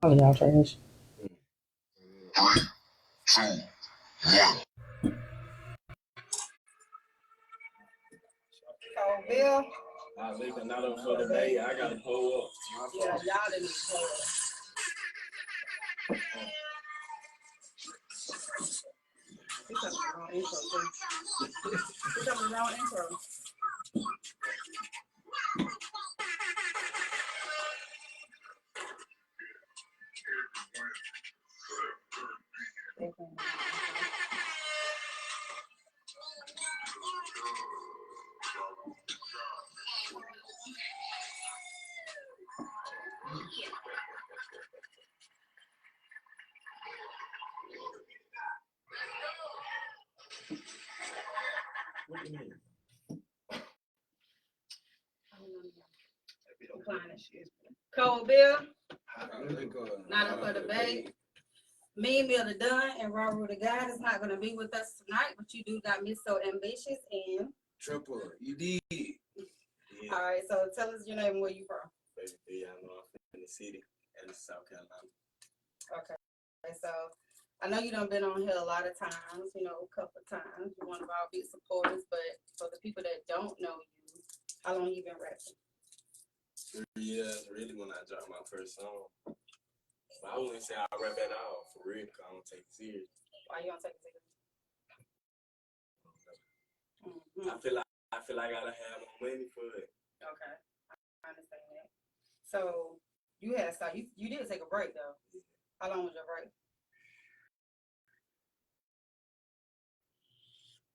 Oh, y'all trash. So, Bill. I think another for the day. I got to pull up. Yeah, y'all didn't pull up. It's a wrong intro, too. It's a wrong intro. Cold Bill, not up for debate. Me, Mill the Dunn, and Raru the God is not going to be with us tonight, but you do got me so ambitious and Triple, you did. Yeah. All right, so tell us your name and where you from. Baby, I know I'm from the city and South Carolina. Okay, so I know you done been on here a lot of times, you know, a couple of times. You're one of our big supporters, but for the people that don't know you, how long you been rapping? 3 years, really, when I dropped my first song. But I wouldn't say I rap at all, for real, because I don't take it serious. Why you don't take it serious? I feel like I gotta have more money for it. Okay, I understand that. So you had to start. You did take a break though. Yeah. How long was your break?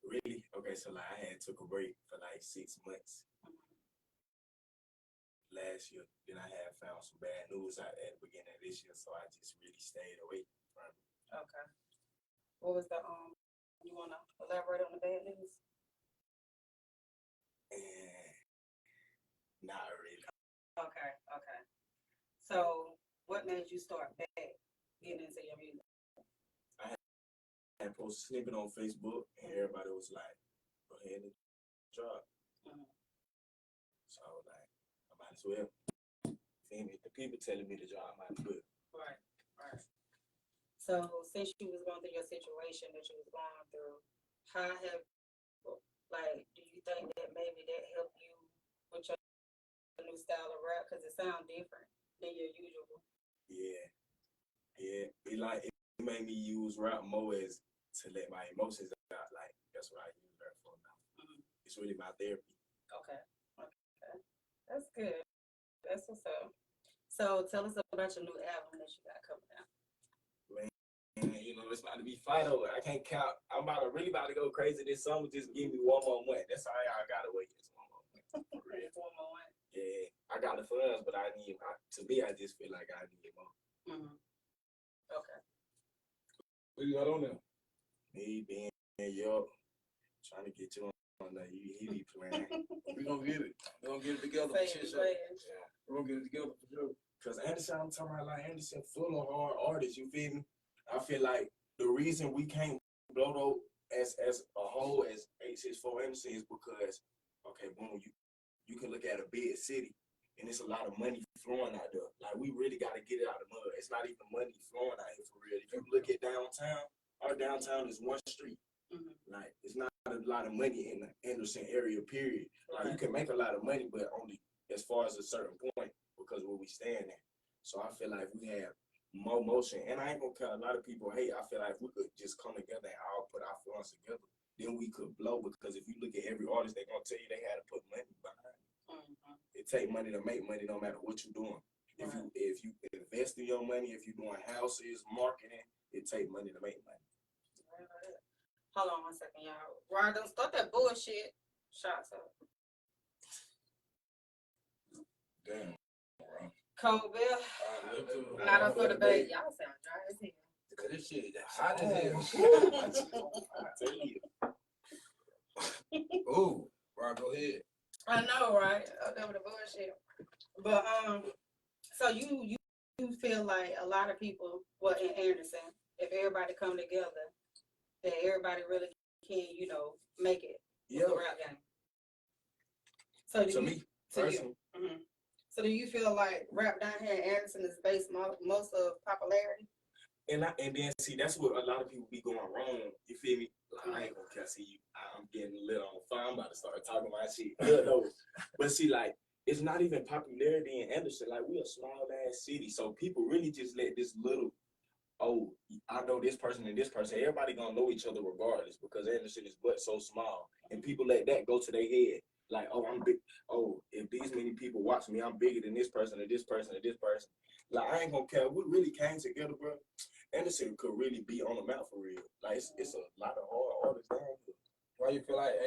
Really? Okay, so like I had took a break for like 6 months last year. Then I had found some bad news out at the beginning of this year, so I just really stayed away from it. Okay. What was the you wanna elaborate on the bad news? Not really. Okay. So what made you start back getting into your music? I had posted a snippet on Facebook, and everybody was like, "Go ahead and drop." So I was like, I might as well. The people telling me to drop, I might as well. Right. So since you was going through your situation that you was going through, how have do you think that maybe that helped you with your new style of rap? Because it sounds different than your usual. Yeah. It made me use rap more as to let my emotions out. Like that's what I use rap for now. It's really my therapy. Okay. That's good. That's what's up. So tell us about your new album that you got coming out. Man, you know, it's about to be fight over. I can't count. I'm really about to go crazy this summer. Just give me one more month. That's all I gotta wait. Just one more month. For real. One more month. Yeah, I got the funds, but I just feel like I need more. Okay. What you got on there? Me being yo, trying to get you on there. He be playing. We gonna get it. We gonna get it together. Yeah. We gonna get it together for sure. Cause Anderson, I'm talking about like Anderson, full of hard artists. You feel me? I feel like the reason we can't blow though as a whole as 864 Anderson is because boom, you can look at a big city and it's a lot of money flowing out there. Like we really got to get it out of the mud. It's not even money flowing out here for real. If you look at downtown, our downtown is one street. Like it's not a lot of money in the Anderson area. Period. Like you can make a lot of money, but only as far as a certain point because where we stand at. So I feel like we have more motion, and I ain't gonna cut a lot of people hate. I feel like if we could just come together and all put our funds together, then we could blow. Because if you look at every artist, they're gonna tell you they had to put money behind it. It take money to make money, no matter what you're doing. If you invest in your money, if you're doing houses, marketing, it take money to make money. Hold on 1 second, y'all. Ryan, don't start that bullshit. Shots up. Damn, bro. Cold Bill. Not up for the bait. Y'all sound dry as hell. Cause this shit hot as hell. I tell you. Ooh, Rob, go ahead. I know, right? Up there with the bullshit. But so you feel like a lot of people, well, in Anderson, if everybody come together, that everybody really can, make it with the rap game. So to me, personally. So do you feel like rap down here in Anderson is based most of popularity? And then see, that's what a lot of people be going wrong. You feel me? Like, I ain't gonna care. See, I'm getting lit on fire. I'm about to start talking my shit. No. But see, like, it's not even popularity in Anderson. Like, we a small ass city, so people really just let this little, oh, I know this person and this person. Everybody gonna know each other regardless because Anderson is but so small, and people let that go to their head. Like, oh, I'm big. Oh, if these many people watch me, I'm bigger than this person or this person or this person. Like, I ain't gonna care. We really came together, bro. Anderson could really be on the map for real. Like, it's a lot of hard artists down here. Why you feel like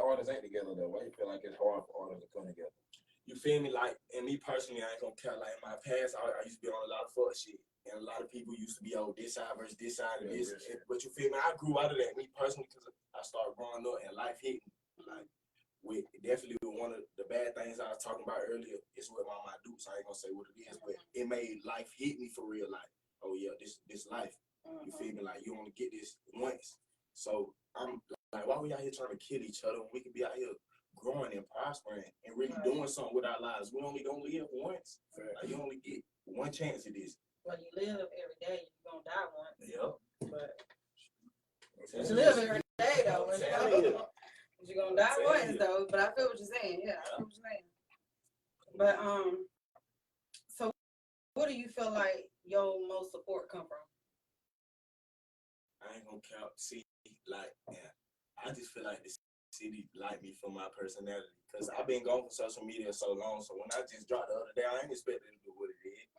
artists ain't together though? Why you feel like it's hard for artists to come together? You feel me? Like, and me personally, I ain't gonna care. Like, in my past, I used to be on a lot of fuck shit. And a lot of people used to be, oh, this side versus this side and this. But you feel me? I grew out of that, me personally, because I started growing up and life hit me. Like, with definitely one of the bad things I was talking about earlier is with my Dukes. I ain't gonna say what it is, but it made life hit me for real. Like, oh yeah, this life. You feel me? Like, you only get this once. So I'm like, why we out here trying to kill each other when we could be out here growing and prospering and really doing something with our lives? We only gonna live once. Like, you only get one chance at this. Well, you live every day, you're gonna die once. Yep. But you live every day though. You're gonna die once though. But I feel what you're saying. Yeah, I feel what you're saying. But so what do you feel like your most support come from? I ain't gonna count. See, like, yeah, I just feel like the city like me for my personality. Because I've been gone from social media so long. So when I just dropped the other day, I ain't expecting to do what it did.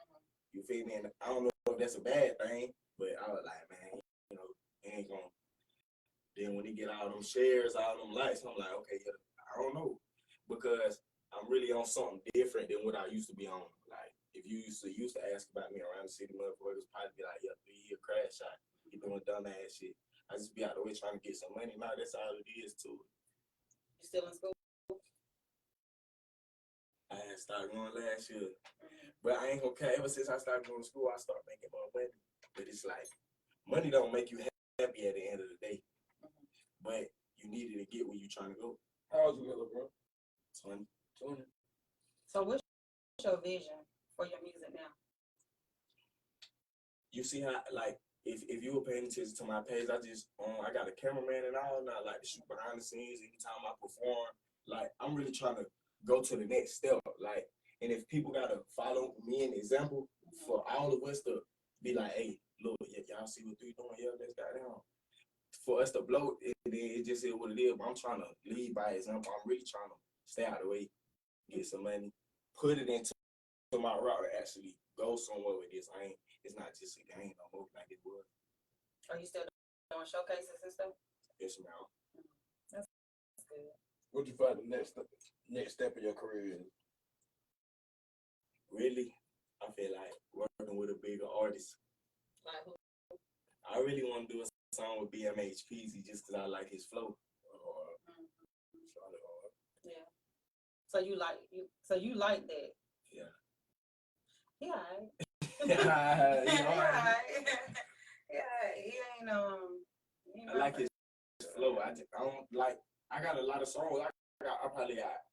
You feel me? And I don't know if that's a bad thing, but I was like, man, you know, it ain't gonna. Then when he get all them shares, all them likes, I'm like, okay, yeah, I don't know. Because I'm really on something different than what I used to be on. Like, if you used to ask about me around the city, motherfuckers probably be like, yeah, 3-year crash shot. You doing dumb ass shit. I just be out the way trying to get some money. Nah, that's all it is to it. You still in school? I had started going last year. But I ain't gonna care. Ever since I started going to school, I started making more money. But it's like, money don't make you happy at the end of the day. But you needed to get where you trying to go. How old you little bro? 20. So what's your vision for your music now? You see how, like, if you were paying attention to my page, I got a cameraman and all, and I like to shoot behind the scenes anytime I perform. Like, I'm really trying to go to the next step. Like, and if people gotta follow me an example for all of us to be like, hey, look, y'all see what 3 doing? Yeah, let's got down. For us to blow it, it just is what it is. But I'm trying to lead by example. I'm really trying to stay out of the way, get some money, put it into my route, and actually go somewhere with this. It's not just a game no more like it was. Are you still doing showcases and stuff? Yes, ma'am. That's good. What you find the next step in your career is? Really, I feel like working with a bigger artist. Like who? I really want to do a song with BMH Peasy just because I like his flow. Yeah. So you like that? Yeah. Yeah. Yeah, he ain't I like his flow. I don't like. I got a lot of songs. I probably got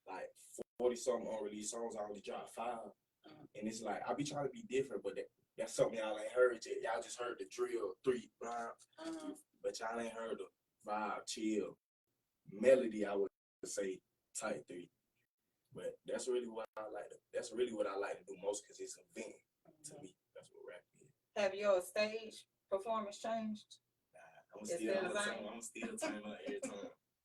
like 40 something unreleased songs. I only dropped 5, and it's like I be trying to be different, but that's something y'all ain't heard yet. Y'all just heard the drill 3 rhymes, but y'all ain't heard the vibe, chill, melody. I would say type 3. But that's really what I like. That's really what I like to do most because it's a vent to me. That's what rap is. Have your stage performance changed? Nah, I'm still turning up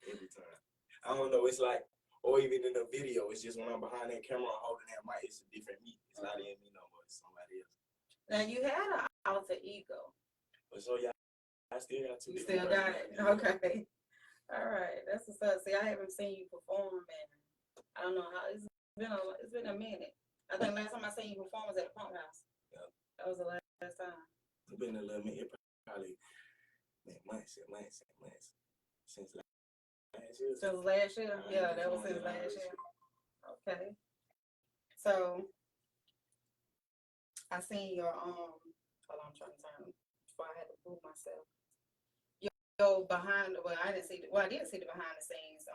every time. I don't know. It's like, or even in the video, it's just when I'm behind that camera holding that mic, it's a different me. It's not in me no more. It's somebody else. Now you had an alter ego. But so yeah, I still got 2 You different still got it. personalities. Okay. All right. That's what's up. See, I haven't seen you perform, and I don't know how it's been a minute. I think last time I seen you perform was at the Pump House. Yeah. That was the last time. It's been a little minute, probably months since last year. Since last year? Yeah, that was since last year. Okay. So I seen your hold on, I'm trying to turn before I had to move myself. Your behind I did see the behind the scenes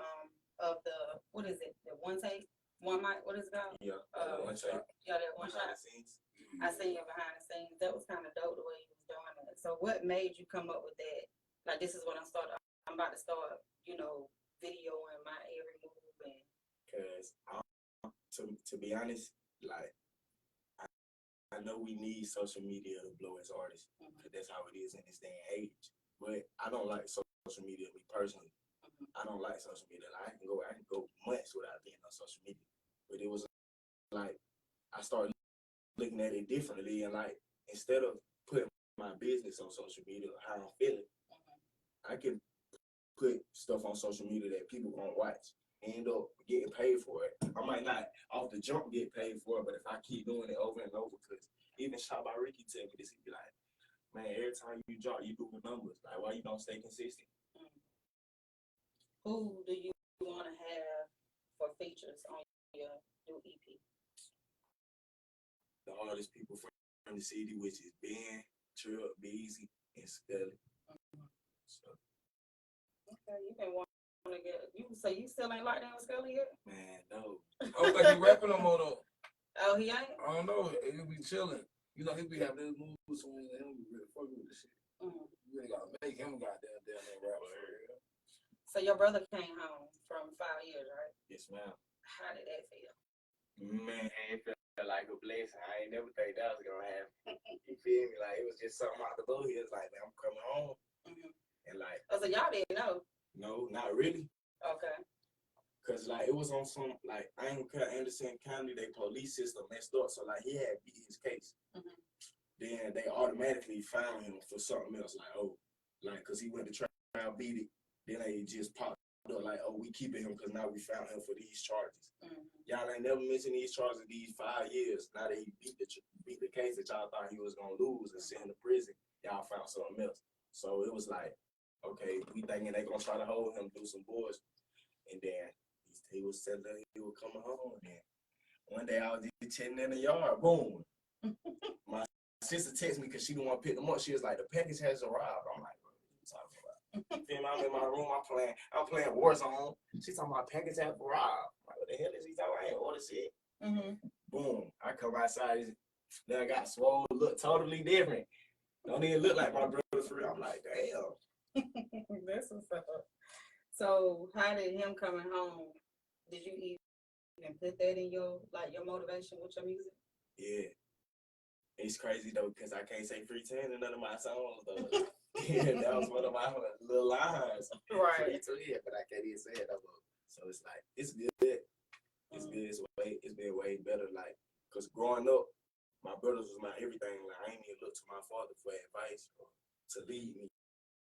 of the, what is it, the one take? One mic, what is it called? Yeah, one shot. Yeah, that one shot. I seen you behind the scenes. That was kind of dope the way you was doing it. So what made you come up with that? Like, this is what I'm about to start, videoing my every move. And Cause to be honest, like I know we need social media to blow as artists, because that's how it is in this day and age. But I don't like social media, me personally. I don't like social media. Like, I can go months without being on social media. But it was like I started looking at it differently, and like instead of putting my business on social media, how I'm feeling, I can put stuff on social media that people won't watch and end up getting paid for it. I might not off the jump get paid for it, but if I keep doing it over and over, because even Shot by Ricky tell me this, he'd be like, man, every time you drop, you doing numbers. Like, why you don't stay consistent? who do you want to have for features on your new EP? The hardest people from the city, which is Ben, Trill, Beezy, and Scully. So, Okay, you been wanting to get. You say you still ain't locked down with Scully yet? man, no. I don't think he rapping no more though. Oh, he ain't. I don't know. He'll be chilling. You know, he be having his moves swings and he'll be really fucking with this shit. You really gotta make him goddamn down there rap for real. So your brother came home from 5 years, right? Yes, ma'am. How did that feel? Man, it felt like a blessing. I ain't never think that was gonna happen. You feel me? Like, it was just something out the blue. He was like, man, I'm coming home. And like, Oh, so y'all didn't know? no, not really. Okay. Cause like it was on some like I ain't gonna Anderson County, they police system messed up. So like he had beat his case. Then they automatically found him for something else. Like, oh, like cause he went to trial, beat it. Then they just popped up like, oh, we keeping him because now we found him for these charges. Y'all ain't never mentioned these charges these 5 years. Now that he beat the case that y'all thought he was gonna lose and send to prison, y'all found something else. So it was like, okay, we thinking they gonna try to hold him, do some boys, and then he was telling them he was coming home. And one day I was just chilling in the yard, boom. My sister texted me because she didn't want to pick them up. She was like, the package has arrived. I'm like, what are you talking about? I'm in my room, I'm playing Warzone. She's talking about package has arrived. I'm like, what the hell is he talking about? I ain't ordered shit. Boom. I come outside, then I got swole, look totally different. Don't even look like my brother for real. I'm like, damn. That's what's up. So how did him coming home, did you even put that in your motivation with your music? Yeah. It's crazy though, because I can't say free 10 in none of my songs though. Yeah, that was one of my little lines. Right. Free 2, yeah, but I can't even say it no more. So it's like, it's good. It's good. It's been way better. Like, because growing up, my brothers was my everything. Like, I ain't even look to my father for advice or to lead me.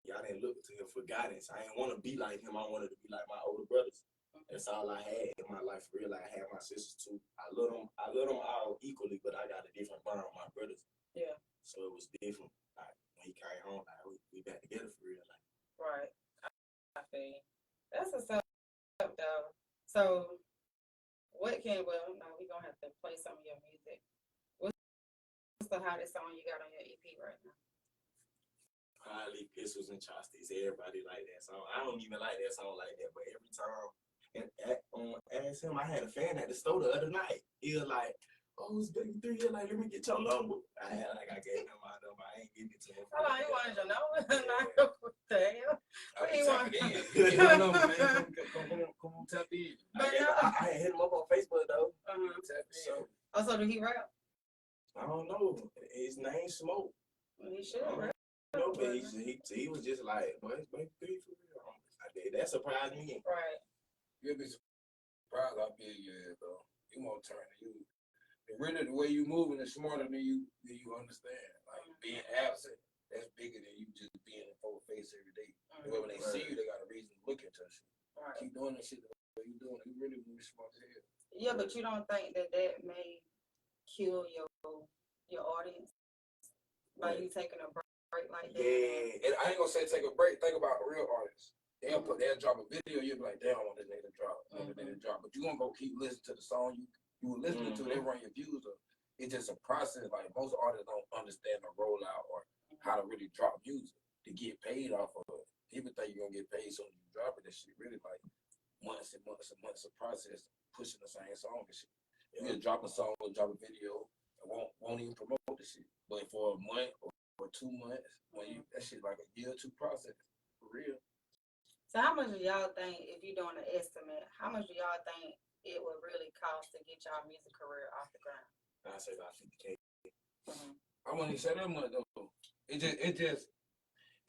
Y'all didn't look to him for guidance. I didn't want to be like him. I wanted to be like my older brothers. That's all I had in my life. Really, I had my sisters too. I love them all equally, but I got a different bond with my brothers. Yeah. So it was different. Like when he came home, like we back together for real. Like. Right. I feel you. That's what's up, though. So we're gonna have to play some of your music. What's the hottest song you got on your EP right now? Probably Pistols and Chopsticks. Everybody like that song. I don't even like that song like that, but every time ask him, I had a fan at the store the other night. He was like, oh, it's Baby 3. He was like, let me get your number. I gave him my number. I ain't giving it to him. Hold on, he wanted your number? What the hell? He wanted your number, man. Come on, tap in. I hit him up on Facebook though. So did he rap? I don't know. His name Smoke. He should rap. No, but he was just like, boy, it's Baby 3 for real. That surprised me. Right. You'll be surprised how big you is, though. You won't turn to you. And really, the way you moving is smarter than you understand. Like, being absent, that's bigger than you just being in full face every day. When they see you, they got a reason to look at your shit. Right. Keep doing that shit the way you doing it. You really moving smart as hell. Yeah, but you don't think that may kill your audience by you taking a break like that? Yeah. And I ain't gonna say take a break. Think about real artists. They'll drop a video, you'll be like, damn, I want this nigga to drop. But you gonna go keep listening to the song you were listening to, they run your views up. It's just a process. Like, most artists don't understand the rollout or how to really drop music to get paid off of it. People think you're gonna get paid so you drop it. That shit really like months and months and months of process to pushing the same song and shit. You can drop a song or drop a video and won't even promote the shit. But for a month or 2 months, when you that shit like a year or two process for real. So how much do y'all think, if you're doing an estimate, how much do y'all think it would really cost to get y'all music career off the ground? I say about 50K. I wouldn't even say that much though. It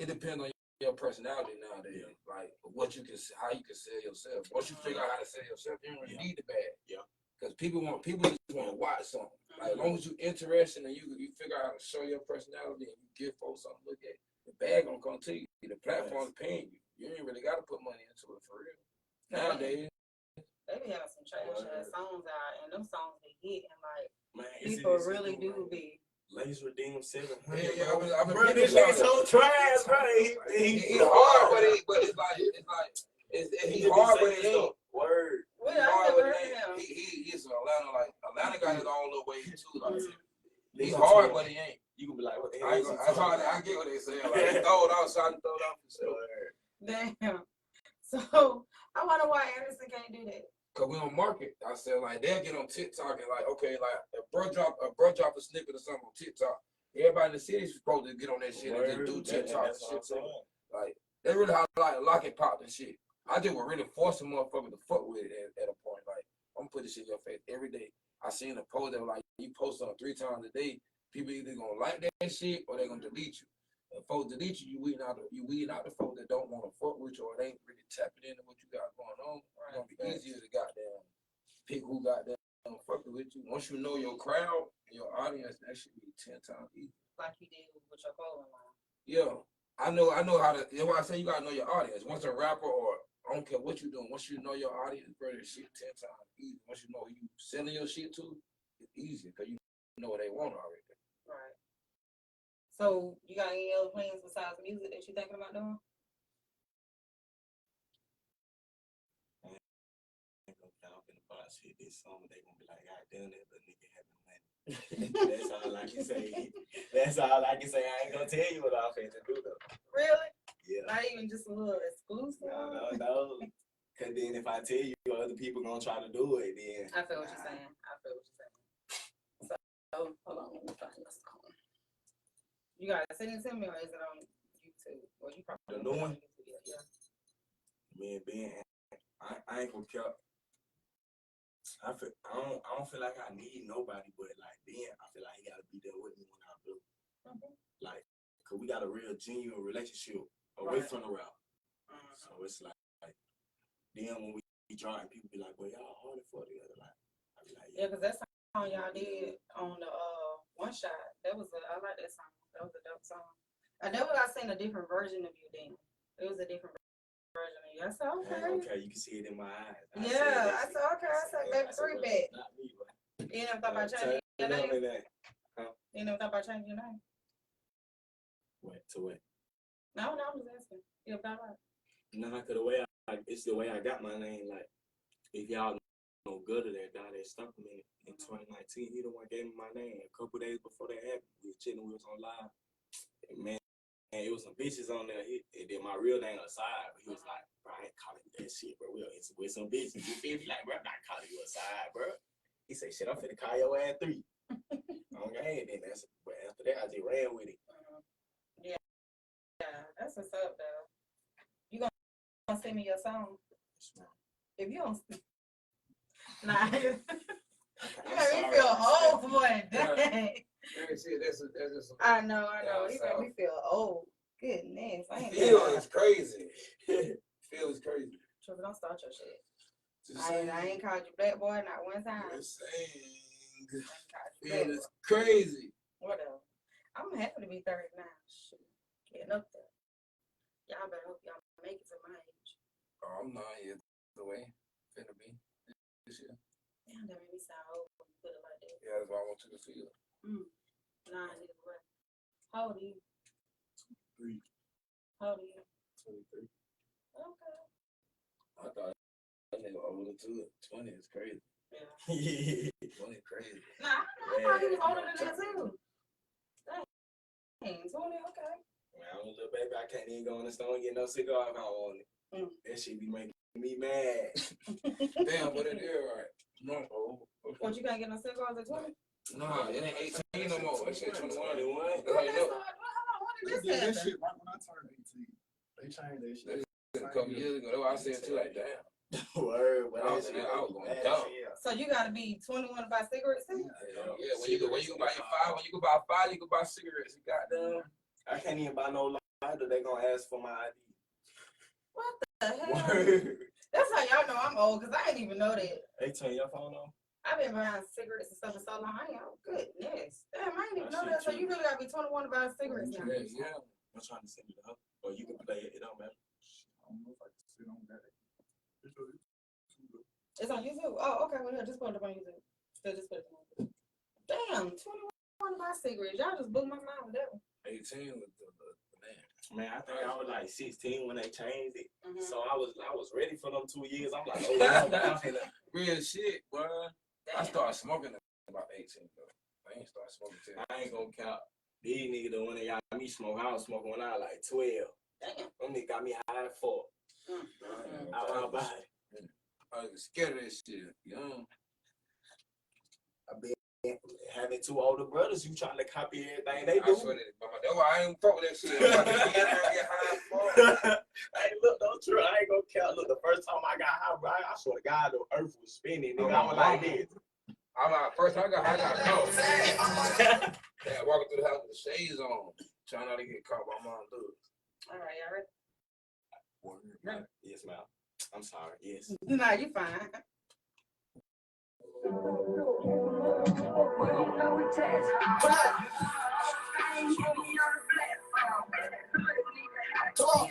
depends on your personality nowadays. Yeah. Like what you can, how you can sell yourself. Once you figure out how to sell yourself, you don't really need the bag. Yeah. Because people just want to watch something. Like as long as you're interested and you figure out how to show your personality and you give folks something to look at, the bag gonna come to you. The platform's paying you. You ain't really gotta put money into it for real. Nowadays. They be having some trash ass songs out, and them songs be hitting like Man, people really do be. Lace Redeem 700. Yeah, I've been Bro, this nigga so trash, bro. He's hard, but it's like he's hard, but it ain't. Word. Well, He's I hard, never but heard it him. ain't. He's from Atlanta. Like Atlanta got his own little way too. Like he's Listen hard, to but he ain't. You can be like, what the I hell? that's hard. I get what they saying. Like he throw it out, shot and throw it out for sure. Damn. So I wonder why Anderson can't do that. Cause we don't market. I said like they'll get on TikTok and like okay, like a bro drop a snippet or something on TikTok. Everybody in the city is supposed to get on that shit and just do TikTok and shit too. Like they really like lock and pop and shit. I just would really force a motherfucker to fuck with it at a point. Like I'm gonna put this shit in your face every day. I seen a post that was like you post on 3 times a day. People either gonna like that shit or they're gonna delete you. If folks delete you, you weeding out the folks that don't want to fuck with you or they ain't really tapping into what you got going on. It's gonna be easier to goddamn pick who goddamn fucking with you. Once you know your crowd and your audience, that should be 10 times easier. Like you did with your clothing line. Yeah. I know how to, you know what I say, you gotta know your audience. Once a rapper or I don't care what you're doing, once you know your audience, bro, that shit 10 times easier. Once you know who you selling your shit to, it's easier because you know what they want already. Right. So you got any other plans besides music that you're thinking about doing? Shit, this song they gonna be like, I done it, but nigga having money. That's all I can say. That's all I can say. I ain't gonna tell you what I'm finna do though. Really? Yeah. Not even just a little exclusive? No. Cause then if I tell you, other people gonna try to do it. Then I feel what you're saying. So hold on, let me find this song. You gotta send it to me, or is it on YouTube? Or you probably the new one. Yeah. Man, Ben, I ain't gonna care. I don't feel like I need nobody, but like Ben, I feel like he gotta be there with me when I do. Like, cause we got a real genuine relationship away from the rap. So it's like then when we draw and people be like, well, y'all hard for together. Like, I be like, yeah, cause that song y'all did on the One Shot, I like that song. That was a dope song. I seen a different version of you then. It was a different version of you. I said, okay, you can see it in my eyes. I said, okay. I said, baby, 3 bet. You never thought about changing your name? You never thought about changing your name? What? To what? No, I'm just asking. You ever thought about it? Nah, cause it's the way I got my name. Like, if y'all know good of that guy that stuck me in 2019, he the one gave me my name. A couple days before that happened, we was on live. And man, it was some bitches on there. And then my real name aside, but he was like, bro, I ain't calling you that shit, bro. We'll hit with some bitches. You feel me? Like, bro, I'm not calling you aside, bro. He said, shit, I'm finna call your ass 3. Okay, and then but after that, I just ran with it. Yeah, that's what's up, though. You gonna send me your song? If you don't, nah, you made me feel old, boy. Dang. I know. He made me feel old. Goodness, I ain't. Feel is crazy. Feel is crazy. Trevor, don't start your shit. I ain't called you black boy not one time. Feel is crazy. Whatever. I'm happy to be 39. Shoot, getting up there. Y'all better hope y'all make it to my age. Oh, I'm 9 years away. Finna be this year. Damn, that made me sound old when you put it like that. Yeah, that's why I went to the field. 9 years away. How old are you? 3. How old are you? 23. Okay. I thought that nigga older too. 20 is crazy. Yeah. 20 is crazy. Nah, I thought he was older than that too. Dang, 20, okay. Man, I'm a little baby. I can't even go in the store and get no cigar if I want it. That shit be making me mad. Damn, but it is right. No, What, you can't get no cigars at 20? nah, it ain't 18 no more. That shit 21. When Like, they look, started- when They did did this that happen? shit right when I turned 18. They changed that shit. a couple years ago, that's why I said too, like, damn. Word, but I was going dumb. So you gotta be 21 to buy cigarettes too? Yeah, when you go buy your 5, when you go buy 5, you can buy cigarettes. You got them. I can't even buy no lighter. They gonna ask for my ID. What the hell? Word. That's how y'all know I'm old, because I didn't even know that. They turn your phone on? I've been buying cigarettes and stuff for so long. I ain't know. Goodness. Damn, I didn't even know That that. shit So you really gotta be 21 to buy cigarettes now. Yeah. I'm trying to send you the hook. Or you can play it. It don't matter. I don't know if I can sit on that. It's on YouTube. Oh, okay. Well, yeah, just put it up on YouTube. Still just put it on YouTube. Damn, 21 to buy cigarettes. Y'all just blew my mind with that one. 18 with the man. Man, I think I was like 16 when they changed it. Mhm. So I was ready for them 2 years. I'm like, oh yeah, man, I'm finna. Real shit, bro. I Damn. started smoking at about 18, though. I ain't started smoking till. I ain't gonna count. These niggas, the one that got me smoke, I was smoking when I was like 12. Damn. Them niggas got me high at 4. Out my body. I was scared of this shit. Young. I been having 2 older brothers. You trying to copy everything they I do? swear that, that's why I ain't fuck with that shit. I'm about to get high for. Hey, look, don't true. I ain't gonna count. Look, the first time I got high, bro, I swear to God, the earth was spinning. Nigga, I was like this. I'm like, first time I got no. Yeah, walking through the house with the shades on, trying not to get caught by mom dude. All right, y'all ready? Yes, ma'am. I'm sorry. Yes. Nah, you fine. Come on.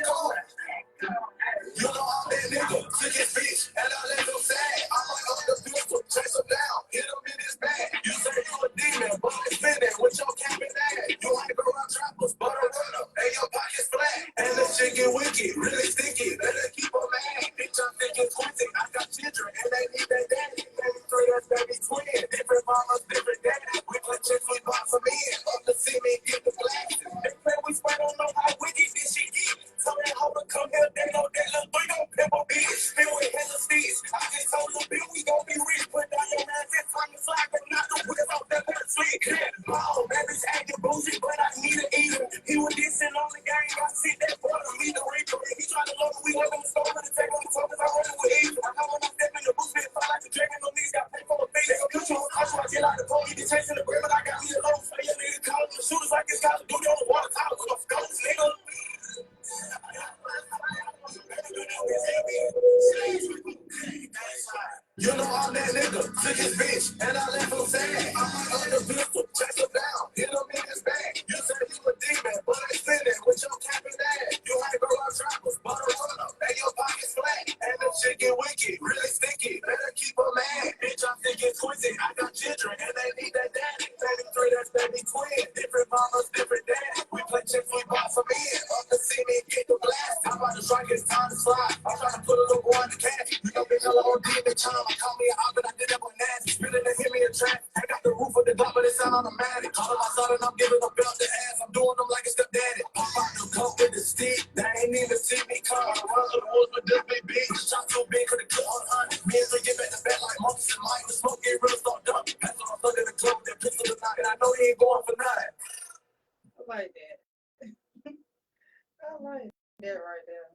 You know I'm that nigga, took his bitch, and I let him say, I'm like on the pistol, chase him down, hit him in his bag. You say you a demon, but I'm spinning with your cap and ass. You like go around trappers, but I run up, and your pocket's flat. And the shit get wicked, really sticky, better keep a man. Bitch, I'm thinking twisted, I got children, and they need their daddy. Baby three, that's baby twin, different mamas, different daddy. We put chicks, we box them in, up to see me get the glasses. They say we sweat, don't know how wicked this shit get. So that hoe to come here, they know that little boy gon' pimp a bitch. Still with hella sticks. I just told little bitch we gon' be rich. Put down your ass this time to slide, but not the wheels off that little slick. Oh, that bitch acting bougie, but I need to eat him. He was dissing on the game, I see that brother, me the reaper. He tryna load me, we went on the store, but the take on the top, I rollin' with easy. I know when I step in the booth, it felt like the dragon, no niggas got paid for a fee. You chose, I try to get out the pole, he be chasing the bread, but I got me a low. So yeah, niggas calling the shooters like it's Call of Duty on the water tower. Let's go, nigga. You know I'm that nigga, took his bitch, and I left him sad. I'm like on the pistol, chase him down, hit him in his bag. You say you a demon, but I spinning with your cap and ass. You like go out trappers, but I run up, and your pocket's flat. And the shit get wicked, really sticky, better keep a man. Bitch, I'm thinking twisted, I got children, and they need that daddy. Baby three, that's baby twin, different mamas, different daddy. We play chicks, we box them in, up to see me get the blast. I'm about to strike, it's time to slide. I'm trying to put a little boy in the cash. You know, bitch, I'm on deep in time. Call me an op, but I did that with nasty. Spinning and hit me a trap. I got the roof of the Glock, but it sound automatic. Calling my son and I'm giving a belt to ass. I'm doing them like it's the daddy. Pop out the coke with the stick. They ain't even see me come. I run to the woods with this big bitch. Shot too big for the clip on hunt. Me and three get back to back like Moses and Mike. The smoke get real stoked up. That's what I'm looking at the club with that pistol tonight. And I know he ain't going for nothing. I like that. I like that right there.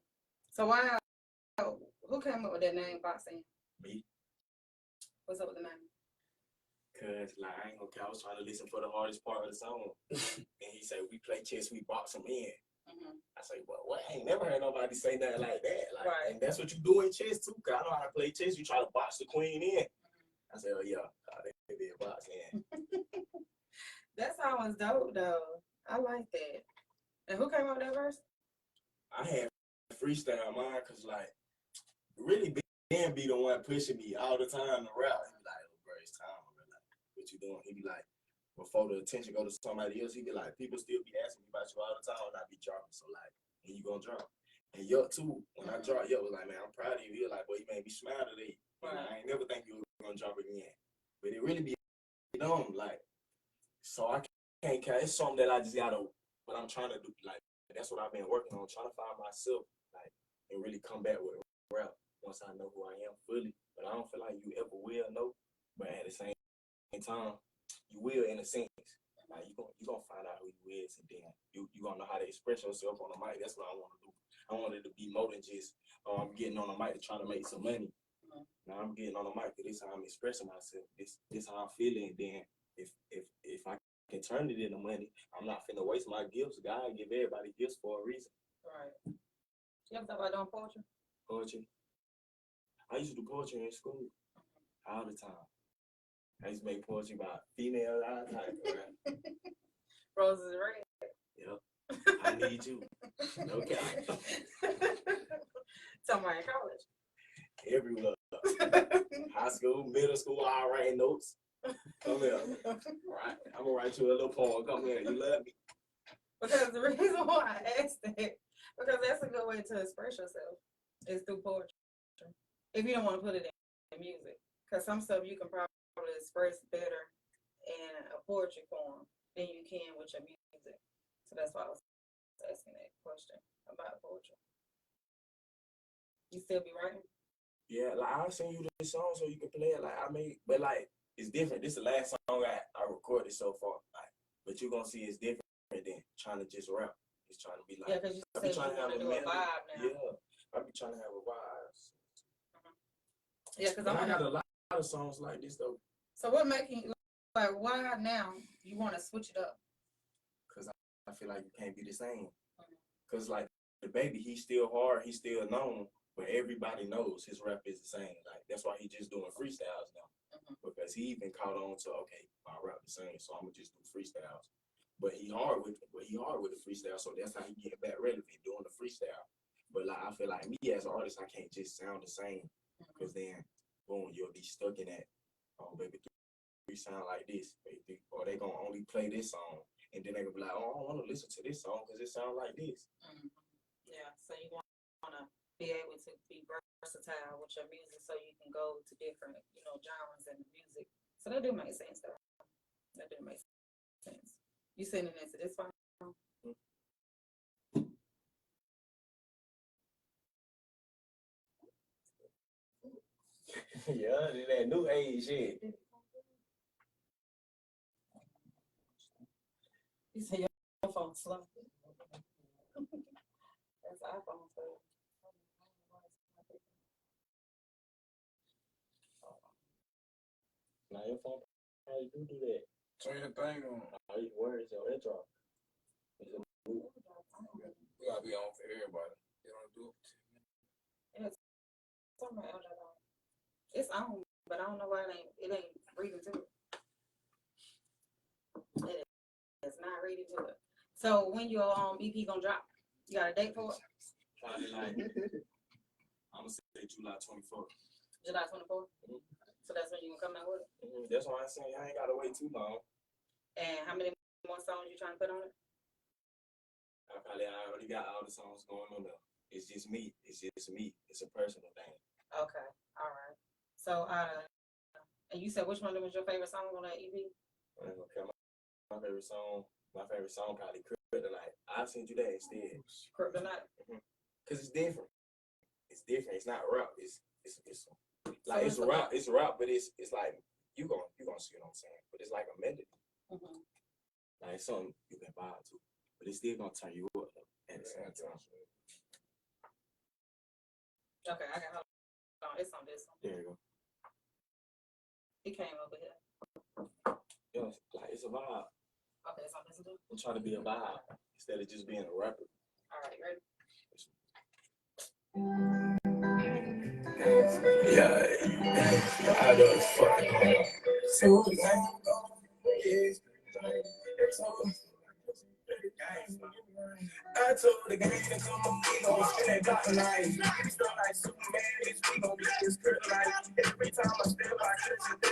So why? Who came up with that name, boxing? Me. What's up with the name? Cause like I ain't gonna count. I was trying to listen for the hardest part of the song. And he said, we play chess, we box them in. Mm-hmm. I say, well, what? I ain't never heard nobody say nothing like that. Like, Right. and that's what you do in chess too. Cause I know how to play chess. You try to box the queen in. I said, oh yeah, they be a box in. That song was dope though. I like that. And who came up with that verse? I had freestyle mine cause like really Ben be the one pushing me all the time to rap. He be like, oh bro, it's time. Bro. Like, what you doing? He be like, before the attention go to somebody else, he be like, people still be asking me about you all the time and I be dropping. So like, when you gonna drop? And Yuck too, when I dropped, Yuck was like, man, I'm proud of you. He was like, boy, you made me smile today. And I ain't never think you were gonna drop again. But it really be dumb, like, so I can't care. It's something that I just gotta, what I'm trying to do, like, that's what I've been working on, trying to find myself, like, and really come back with rap once I know who I am fully. But I don't feel like you ever will know But at the same time, you will in a sense. Like you gonna find out who you is, and then you gonna know how to express yourself on the mic. That's what I want to do. I want it to be more than just, oh, I'm getting on the mic to try to make some money. Now I'm getting on the mic because this is how I'm expressing myself. This how I'm feeling. Then if I can turn it into money, I'm not finna waste my gifts. God give everybody gifts for a reason. Right. You ever thought about doing poetry? Poetry. I used to do poetry in school all the time. I used to make poetry about females all the time. Right? Roses is red. Yep. I need you. Okay. Somewhere in college. Everywhere. High school, middle school, all writing notes. Come here. Right. I'm gonna write you a little poem. Come here. You love me. Because the reason why I asked that, because that's a good way to express yourself, is through poetry. If you don't want to put it in music. Because some stuff you can probably express better in a poetry form than you can with your music. So that's why I was asking that question about poetry. You still be writing? Yeah, like I'll send you this song so you can play it. Like I made, but like it's different. This is the last song I recorded so far. Like, but you're gonna see it's different than trying to just rap. It's trying to be like, yeah, because you said you want to do a vibe now. Yeah, I be trying to have a vibe. Yeah, because I got a lot of songs like this though. So what making you like why now you want to switch it up? Cause I feel like you can't be the same. Cause like the baby, he's still hard, he's still known, but everybody knows his rap is the same. Like that's why he just doing freestyles now. Because he even caught on to my rap the same, so I'm gonna just do freestyles. But he hard with the freestyle, so that's how he get back relevant doing the freestyle. But like I feel like me as an artist, I can't just sound the same. Because then, boom, you'll be stuck in that, oh, baby, three sound like this, baby, or they gonna only play this song, and then they gonna be like, oh, I don't want to listen to this song because it sounds like this. Yeah, so you want to be able to be versatile with your music, so you can go to different, genres in the music. So that do make sense, though. That do make sense. You sending it to this phone? Yeah, that new age shit. You say your phone slow. That's iPhone slow. Now your phone, how you do that? Turn your thing on. Where is your intro? We gotta be on for everybody. They don't do it. It's somewhere else. It's on, but I don't know why it ain't reading to it. It's not reading to it. So when your EP gonna drop? You got a date for it? Probably like, I'm gonna say July 24th. July 24th? So that's when you gonna come out with it? That's why I'm saying I ain't gotta wait too long. And how many more songs you trying to put on it? I already got all the songs going on there. It's just me. It's me. It's a personal thing. Okay, all right. So, and you said which one was your favorite song on that EP? My favorite song probably Kryptonite. I'll send you that instead. Kryptonite? Cause it's different. It's different. It's not rap. It's like it's rap. It's rap, but it's like you gonna see what I'm saying. But it's like a melody. Like it's something you can vibe to, but it's still gonna turn you up at the same time. Okay, I got hold on. It's on this one. There you go. It came over here. Yeah, like it's a vibe. Okay, it's on this one. I'm trying to be a vibe instead of just being a rapper. All right, ready? Yeah, I don't fucking so I told the gang to come on, we gon' spin that block tonight. Stuff like Superman, bitch, we gon' get this kryptonite. Every time I step out,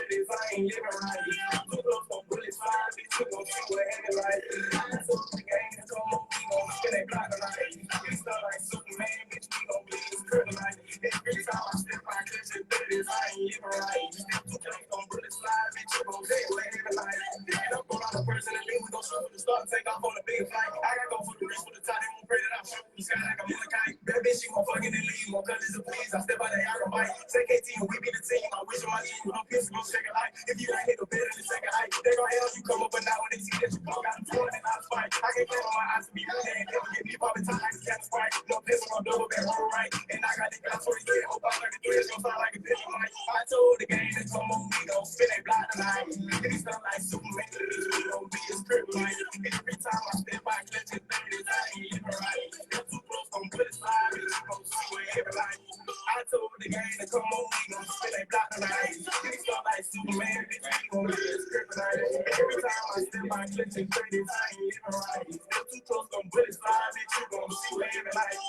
if I ain't living right. Two girls gon' bullets fly, bitch, we gon' see what happened like. I told the gang to come on, we gon' spin that block tonight. Stuff like Superman, bitch, we gon' get this kryptonite. Every time I step out, if I ain't living right. Two girls gon' bullets fly, bitch, we gon' see what happened like. And I'm gon' out a person and then we gon' shoot with the start, take off on the big fight. I gotta go for the rest for the top. They won't pray that I'm shooting the sky like I'm on a kite. That bitch, she gon' fucking and leave. More colors of please. I step out there, I can bite. Say KT and we be the team. I wish on my team with no piss, no shake a light. If you ain't hit the bed in the second height, they gon' help you come up, but now when they see that you come out the door, then I fight. I can't claim on my eyes to be good. They ain't never get me popping time like a cat sprite. No piss on my double back, all right. And I got the guys for the kid. Hope I like the three, it's gon' sound like a bitch. I told the game that come on, we gon' spin that block tonight. And he sound like Superman, we gon' be his kryptonite. Every time I step by, clutch his 30s, I ain't even right. You're too close, gon' put it slide, and you gon' see where every light. I told the game to come on, we gon' spin that block tonight. And he sound like Superman, we gon' be his kryptonite. Every time I step by, clutch his 30s, I ain't even right. You're too close, gon' put it slide, and you gon' see where every light.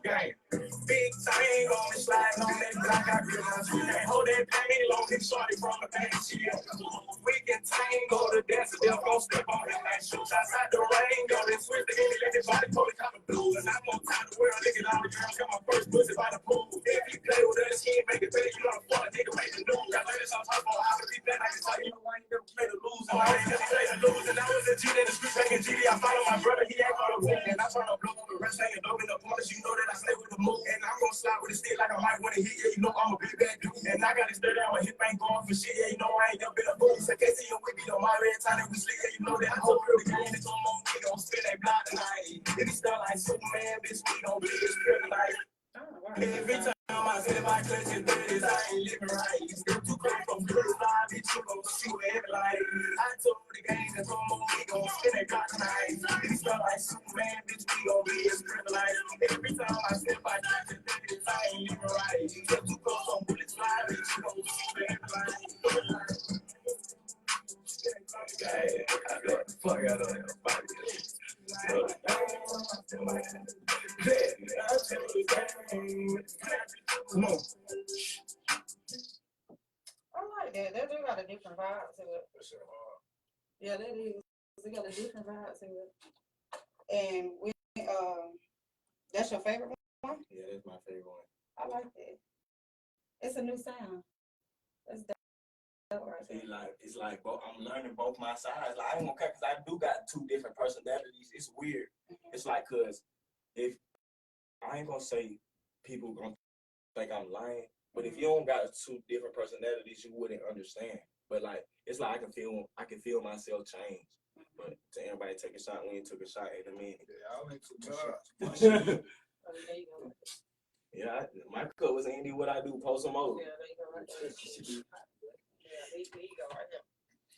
Gang. Big thing on me, sliding on that block, I feel my sweet. Hold that pain long, hit shorty from the back, she we can tango, the dancer, they'll gon' step on it like shoes outside the rain, go, then switch the any let his body pull it kind of blue. And I'm on top of the world, looking all the girls, got my first pussy by the pool. If you play with us, he ain't make it better, you know the fuck, nigga, make the news. I learned this on top of how to be better, I can tell you, I ain't never play the lose, and I ain't never play the lose. And I was a G in the street, back in GD, I followed my brother, he ain't called a win. And I try to blow on the rest, hanging up in the corners, you know that I stay with the move. And I'm gonna slide with a stick like I might wanna hit, yeah, you know I'm a big bad dude. And I got it stirred out, my hip ain't going for shit, yeah, you know I ain't never been a fool. So can't see you with me on my red time that we sleep, yeah, you know that I told you the game is on my we gon' spin that block tonight. If he start like Superman, bitch, we gon' be his kryptonite. Every time I step by clutch his 30s, I ain't living right. You're too close from good live, bitch, you gon' shoot every light. I told the game to come on, we gon' spin that block tonight. If he start like Superman, bitch, we gon' be his kryptonite. Every time I step by clutch his 30s, I ain't living right. You're too close from bullets fly, bitch, you gon' shoot every light. Fuck out of there. Come on. I like that. They got a different vibe to it. Yeah, that is. They got a different vibe to it. And we, that's your favorite one? Yeah, that's my favorite one. I like that. It's a new sound. That's dope right there. It's like I'm learning both my sides. Like I ain't gonna care because I do got two different personalities. It's weird. It's like cause if I ain't gonna say people gonna think I'm lying, but if you don't got two different personalities, you wouldn't understand. But like it's like I can feel myself change. But to everybody take a shot, we ain't took a shot in a minute. Yeah, I went to touch. Oh, there you go. Yeah, my cup was Andy. What I do, post some over. Yeah, there you go right there. Yeah, there you go right there.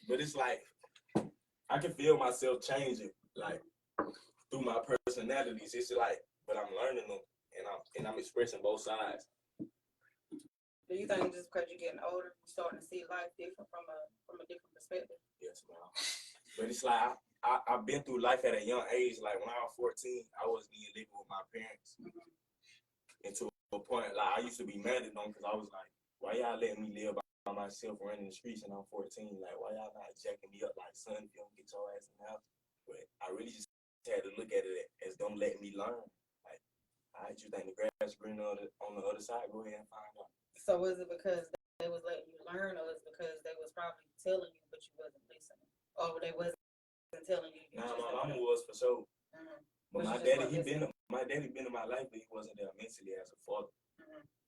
But it's like I can feel myself changing, like through my personalities. It's like, but I'm learning them, and I'm expressing both sides. Do you think just because you're getting older, you're starting to see life different from a different perspective? Yes, ma'am. But it's like I've been through life at a young age. Like when I was 14, I was being living with my parents. And to a point, like I used to be mad at them because I was like, why y'all letting me live by myself running the streets and I'm 14? Like, why y'all not jacking me up like, son, if you don't get your ass in the house? But I really just had to look at it as them letting me learn. Like, all right, you think the grass is greener on the other side? Go ahead and find out. So was it because they was letting you learn, or is it because they was probably telling you but you wasn't listening? Or they wasn't telling you? Nah, my mama was for sure. But my daddy been in my life, but he wasn't there mentally as a father.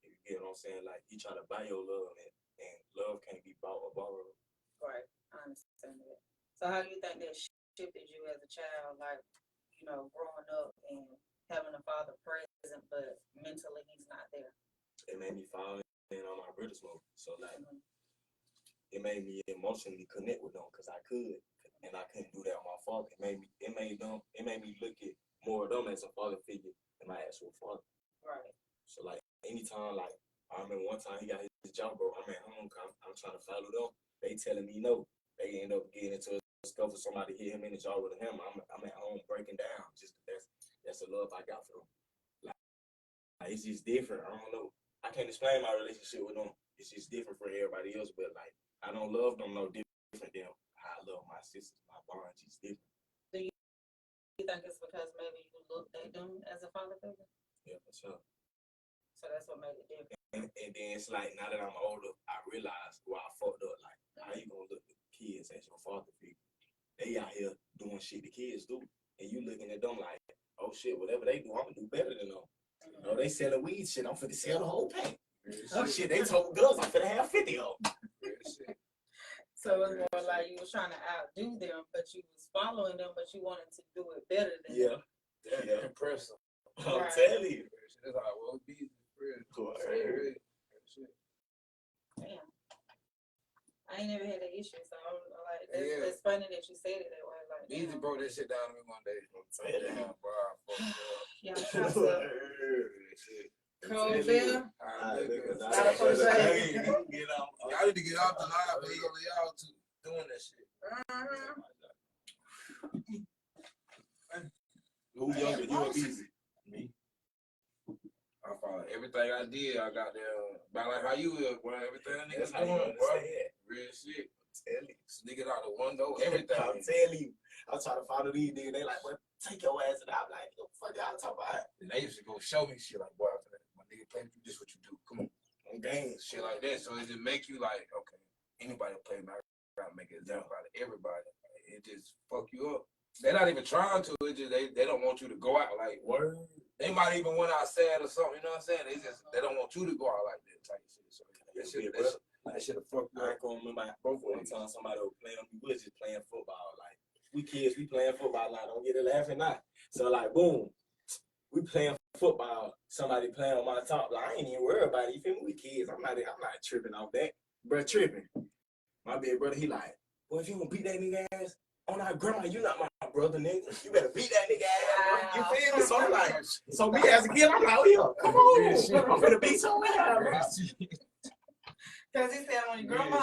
You get what I'm saying? Like he tried to buy your love, and love can't be bought or borrowed. Right, I understand that. So how do you think that shifted you as a child, like, you know, growing up and having a father present, but mentally he's not there? It made me fall in on my brother's mode. So like, it made me emotionally connect with them because I could, and I couldn't do that with my father. It made me look at more of them as a father figure than my actual father. Right. So like, anytime, like I remember one time he got his job, bro. I'm at home, I'm trying to follow them. They telling me no. They end up getting into a scuffle. Somebody hit him in the jaw with a hammer. I'm at home breaking down. Just that's the love I got for them. Like it's just different. I don't know. I can't explain my relationship with them. It's just different for everybody else. But like I don't love them no different than how I love my sisters. My bond is different. Do you think it's because maybe you looked at them as a father figure? Yeah, for sure. So that's what made it different. And then it's like now that I'm older, I realize why I fucked up. Like how you gonna look at kids as your father figure? They out here doing shit the kids do. and you looking at them like, oh shit, whatever they do, I'm gonna do better than them. You know, they selling weed shit, I'm finna sell the whole pack. Oh shit, they told girls I'm finna have 50 of them. So it's more like you was trying to outdo them, but you was following them, but you wanted to do it better than them. Yeah. Impressive. I'm telling you. That's how it will be. Cool. Damn. I ain't never had that issue, so I'm like, it's funny that you said it that way. Like, Easy broke that shit down to me one day. Damn, bro. yeah, shots up. Cold beer. Y'all need to get off the line, but y'all two doing that shit. Who younger, you or Easy? Me. I follow everything I did. I got there. About like how you is, bro. Everything niggas That's how you doing, bro. understand. Real shit. Tell you. Sneak it out the window, everything. I'm telling you. I'm trying to follow these niggas. They like, well, take your ass and I'm like, what the fuck y'all talking about? And they used to go show me shit like, boy, my nigga play with you, this what you do. Come on. On games. Shit like that. So it just make you like, okay, anybody play my gotta make an example out of everybody. It just fuck you up. They're not even trying to. It just they don't want you to go out like Word. They might even went outside or something. You know what I'm saying? They don't want you to go out like that type of shit. So that shit have fucked you I up. ain't gonna remember both one time somebody was playing. We was just playing football. Like we kids, we playing football. Like don't get it laughing now. So like boom, we playing football. Somebody playing on my top. Like I ain't even worried about it. You feel me? We kids. I'm not tripping off that. Bro, tripping. My big brother, he like, boy, if you gonna beat that nigga ass on our grandma, you not my brother, nigga. You better beat that nigga ass. Bro. You feel me? So I'm like, so me as a kid, I'm like, oh yeah, come on, I'm gonna beat your ass, bro. Cause he said when your grandma.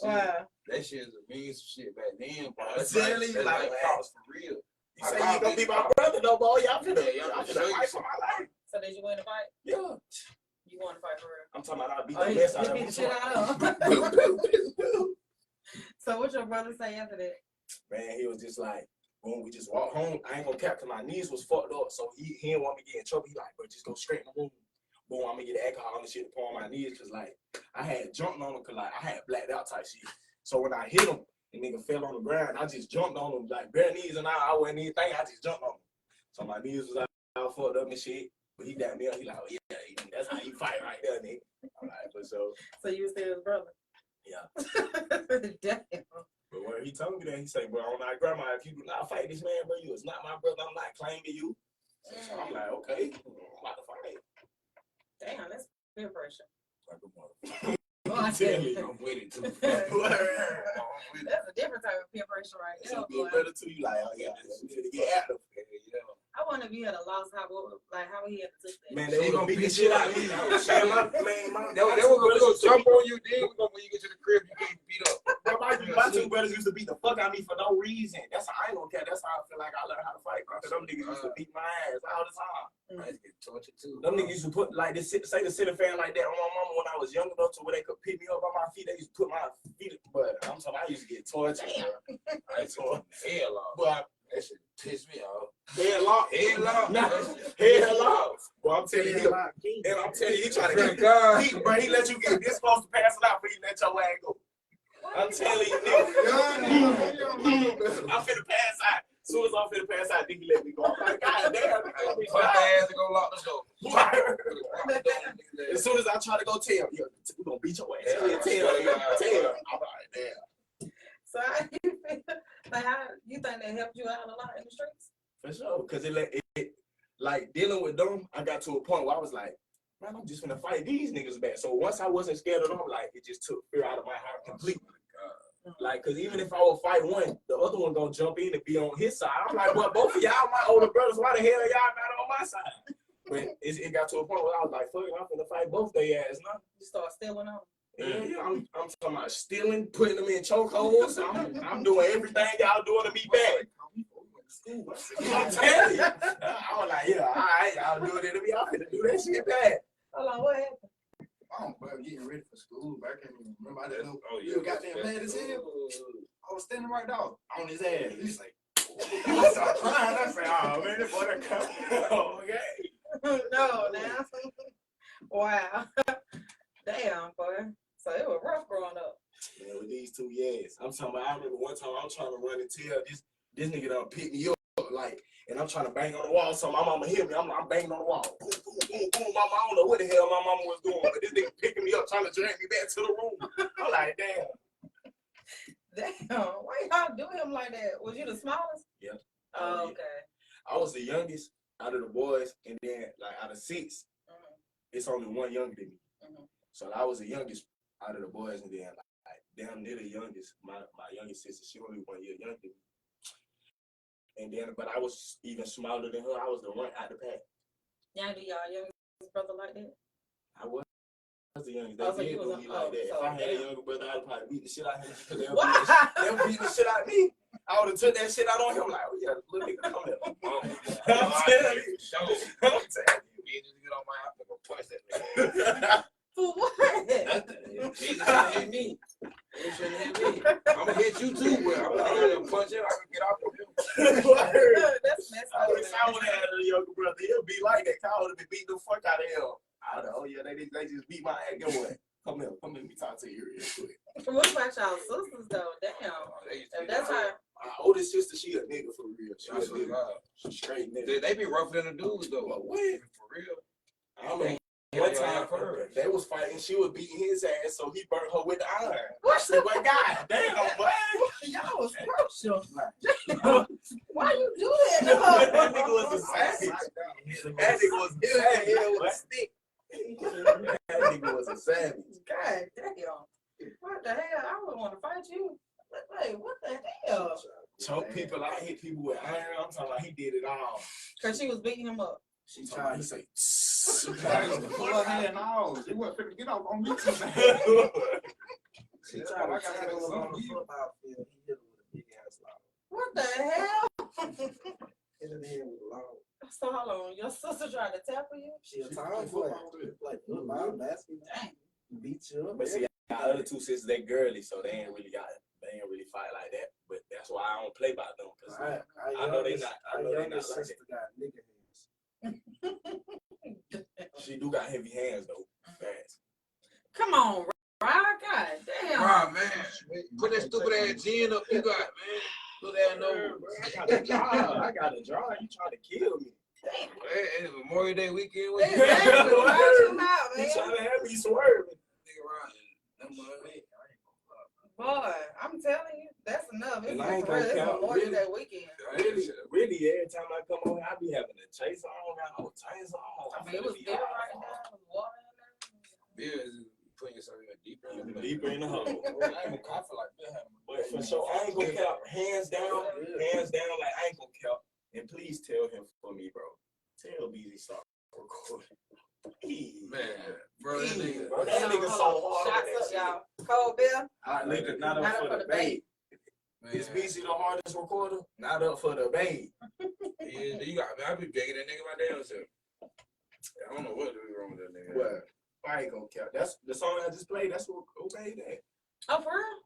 Wow. That shit is a mean shit back then, bro. I'm telling you, like, cops for real. You say you gonna be my brother, though, boy. Y'all finna fight for my life. So did you win the fight? Yeah. You won the fight for real? I'm talking about I beat the mess out of him. You beat the shit out of him. So what your brother say after that? Man, he was just like, boom, we just walked home. I ain't gonna cap because my knees was fucked up, so he didn't want me to get in trouble. He like, bro, just go straight in the room. Boom, I'm gonna get alcohol and shit to pour on my knees because like I had jumped on him because like I had blacked out type shit. So when I hit him, the nigga fell on the ground. I just jumped on him like bare knees and I wasn't even thinking. I just jumped on him. So my knees was all fucked up and shit. But he got me up. He like, oh yeah, that's how you fight right there, nigga. I'm like, for sure. So you was still his brother? Yeah. Damn. But when he told me that, he said, bro, on my grandma, if you do not fight this man, bro, you is not my brother. I'm not claiming you. So I'm like, okay, I'm about to fight. Damn, that's peer pressure. Like a motherfucker. I'm with it too. That's a different type of peer pressure right there. So good brother to you, like, oh yeah, we finna get active. I wonder if he had a loss, how he had to took that. Man, they were gonna beat the shit out of me. They were gonna jump on you, then when you get to the crib, you get beat up. My two brothers used to beat the fuck out of me for no reason. That's how I don't care. That's how I feel like I learned how to fight, bro. Cause them niggas used to beat my ass all the time. I used to get tortured too. Them niggas used to put like this, say the ceiling fan like that on my mama when I was young enough to where they could pick me up on my feet. They used to put my feet, but I'm talking, I used to get tortured. I used to get hell off. But that shit pissed me off. Headlock. Well, I'm telling you, and I'm telling you, he trying to get it. Bro, he let you get this close to pass it out, but he let your ass go. I'm telling you, nigga. I'm finna pass out. As soon as I'm finna pass out, nigga let me go. I'm like, God damn, nigga. Put my ass to go lock the door. As soon as I try to go tell, yo, we gonna beat your ass. Tell. I'm like, damn. So how do you feel? Like, how you think that helped you out a lot in the streets? For sure, because it like dealing with them, I got to a point where I was like, man, I'm just gonna fight these niggas back. So once I wasn't scared of them, like it just took fear out of my heart completely. Like, cause even if I would fight one, the other one gonna jump in and be on his side. I'm like, well, both of y'all my older brothers. Why the hell are y'all not on my side? But it got to a point where I was like, fuck it, I'm gonna fight both their ass now. You start stealing on. Yeah, I'm talking about stealing, putting them in chokeholds. I'm doing everything y'all doing to me back. I'm telling you. I was like, yeah, all right, y'all doing it to me. I'm gonna do that shit back. Hold on, what happened? I'm getting ready for school. I can't even remember. I didn't know. Oh, You goddamn mad as hell. I was standing right there on his ass. He's like, I started crying. I said, oh man, this boy done come. Okay. No, now. Wow. Damn, boy. So it was rough growing up. Man, with these 2 years, I'm talking about, I remember one time I was trying to run and tell This nigga done pick me up, like, and I'm trying to bang on the wall, so my mama hear me. I'm banging on the wall. Boom, boom, boom, boom. Mama, I don't know what the hell my mama was doing, but this nigga picking me up, trying to drag me back to the room. I'm like, damn. Damn, why y'all do him like that? Was you the smallest? Yep. Oh, okay. I was the youngest out of the boys, and then, like, out of 6, it's only one younger than me. So I was the youngest out of the boys, and then, like damn near the youngest. My youngest sister, she only 1 year younger than me. And then, but I was even smaller than her. I was the one out the pack. Y'all do y'all youngest brother like that? I was the youngest. Oh, so They you did was do me like that. so If I had a damn. younger brother, I'd probably beat the shit out of him. Because What? they'll beat the shit out of me. I would have took that shit out on him. Like, oh yeah, little nigga, come here. I'm telling you. I'm telling you. You just get on my app and go punch that nigga. For what? He shouldn't hit me. He shouldn't hit me. I'm gonna hit you too, but I'm gonna punch him. I can get off of him. That's messed up. If I would have had a younger brother, he'll be like that. I would have beat the fuck out of him. I know, oh yeah, they just beat my ass. Go away. Come here, let me talk to you real quick. What about y'all sisters though? Damn. If that's how. My oldest sister, she a nigga for real. She a That's what nigga. She straight nigga. They be rougher than the dudes though. But what? For real. I remember one time they was fighting, she was beating his ass, so he burnt her with the iron. What? But God damn, boy. Y'all was crucial. Why you do that? That nigga was a savage. That nigga was a savage with a stick. That nigga was a savage. God damn. What the hell? I would want to fight you. Wait, what the hell? Choke people, I hit people with iron. I'm talking about he did it all. Cause she was beating him up. She tried to say, She tried to pull her hand off. She wasn't finna get off on me too, man. She tried to tackle him on the football field. He hit him with a big ass lob. What the hell? Hit him in the head with a lob. So hold on, your sister tried to tackle you? She a tomboy. Like football, basketball. Beat you up. but see, our other 2 sisters, they girly, so they ain't really fight like that. But that's why I don't play by them, because I know they not. I know they not like sister that. got nigga hands. She do got heavy hands though. Fast. Come on, Rod. God damn. Right, man. Put that stupid ass gin up you got, man. Put that nose. I got a draw. You trying to kill me? Damn. Hey, it's Memorial Day weekend. What you Exactly. Watch him out, You man. trying to have me swerving? nigga around? Them money. Boy, I'm telling you, that's enough. It's And I ain't for real. gonna It's count, Memorial really. Day weekend. Really, every time I come on, I be having a chase on. I got no chase on. I mean, it was bitter right now. It was water in there. Beer is putting yourself in deeper. Deeper in the hole. I ain't gonna cough like that. But for sure, I ain't gonna count. Hands down, like I ain't gonna count. And please tell him for me, bro. Tell BZ start recording. Man, bro, that nigga. Bro, that nigga so hard. Shots up, y'all. Cold beer. Nigga, not up for the bait. Is BZ the hardest recorder? Not up for the bait. Yeah, you got. I be begging that nigga my damn self. I don't know what is wrong with that nigga. Well, I ain't gonna count. That's the song I just played. That's what obeyed that. Oh, for real?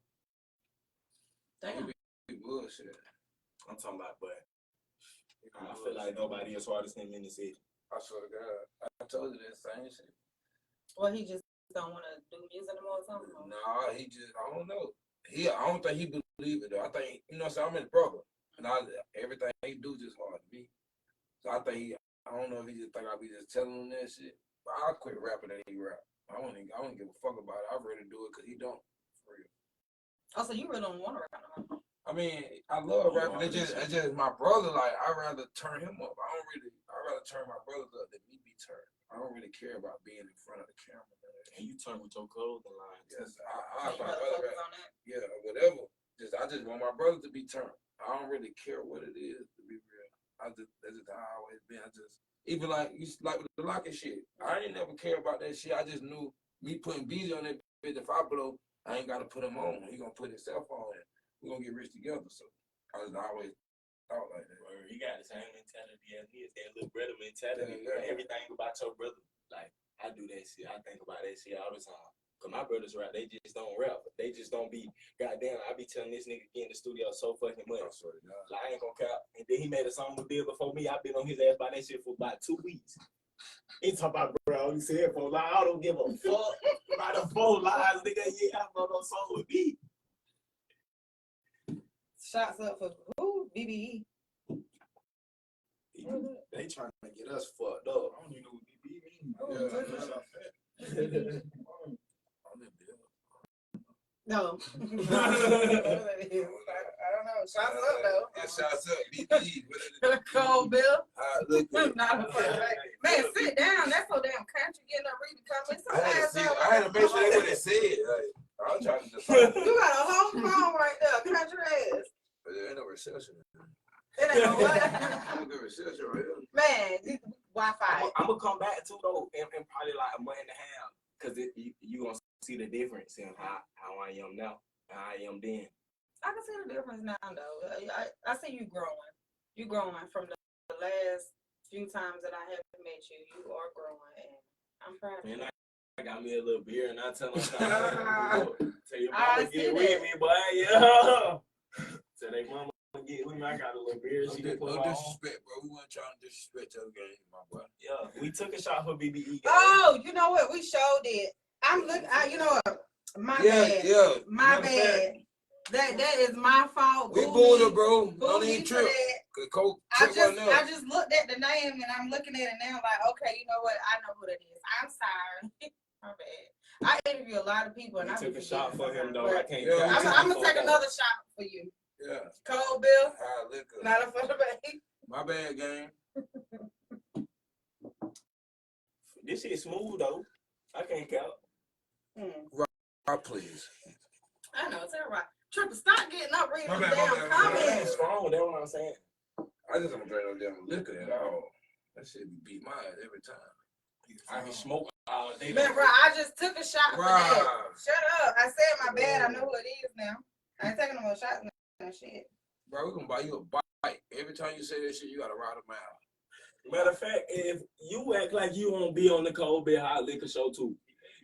Damn. Bullshit. I'm talking about, but I feel like nobody as hard as him in the city. I swear to God, I told you that same shit. Well, he just don't want to do music anymore or something? Nah, he just, I don't know. I don't think he believe it though. I think, you know what I'm saying, I'm his brother. And everything he do just hard to me. So I think I don't know if he just think I be just telling him that shit. But I'll quit rapping and he rap. I don't give a fuck about it. I'd rather do it because he don't. For real. Oh, so you really don't want to rap no more? I mean, I love rapping. It's just my brother. Like, I'd rather turn him up. I'd rather turn my brothers up than me be turned. I don't really care about being in front of the camera. And you turn with your clothing line. Yes, So you I'd gotta rather focus rap. on that? Yeah, whatever. I just want my brother to be turned. I don't really care what it is, to be real. That's just how I always been. Even like with the Locket shit. I ain't never care about that shit. I just knew me putting BZ on that bitch. If I blow, I ain't gotta put him on. He gonna put himself on it. We gonna get rich together. So I always thought like that. Well, he got the same mentality as me. It's that little brother mentality. Yeah. Everything about your brother. Like, I do that shit. I think about that shit all the time. Cause my brothers rap, they just don't rap. They just don't be, goddamn, I be telling this nigga get in the studio so fucking much. I swear to God. Like, I ain't gonna count. And then he made a song with Bill before me. I've been on his ass by that shit for about 2 weeks. He talking about, bro, he said 4 lies. I don't give a fuck about the 4 lies, nigga. Yeah, I know no song with me. Shots up for who? BBE. They trying to get us fucked up. I don't even know what BB mean. No. I don't know. Shots up though. Yeah, shots up. BBE. Cold Bill. Look Not a fucking man, sit down. That's so damn country getting up reading comments. I had to make sure that's what it said. Like, I was trying to decide. You got a whole phone right there, country ass. But there ain't no reception. It ain't no what? Ain't no reception right here. Man, Wi-Fi. I'm gonna come back too though in probably like a month and a half, cause you gonna see the difference in how I am now and how I am then. I can see the difference now, though. I see you growing. You growing from the last few times that I haven't met you. You are growing, and I'm proud of you. Man, I got me a little beer, and I tell them, tell your I mama see get that. with me, boy. Yeah. Tell they mama get with me. I got a little beer. No She can put no on. disrespect, bro. We weren't trying to disrespect your game, my boy. Yeah, we took a shot for BBE. Oh, you know what? We showed it. I'm looking. You know what? My bad. Yeah. My bad. That is my fault. We Boo booed me. her, bro. Boo Don't me even for trip. that. I just looked at the name and I'm looking at it now like, okay, you know what? I know who that is. I'm sorry. My bad. I interview a lot of people and We I took be a shot for him forgetting though. I sometimes. can't. Yeah, I'm gonna take another shot for you. Yeah. Cold Bill, High liquor. not a for the baby. My bad, game. This shit smooth though. I can't count. Rock, please. I know, it's all right. Triple, stop getting up reading My them bad, my damn bad, my bad. It's comments. strong. That's what I'm saying. I just don't drink no damn liquor at all. That shit beat my ass every time. I can smoke all day. Man, bro, I just took a shot for that. Right. Shut up. I said my bad. I know who it is now. I ain't taking no more shots and shit. Bro, we're gonna buy you a bike. Every time you say that shit, you gotta ride a mile. Matter of fact, if you act like you want to be on the Cold Beer Hot Liquor Show too,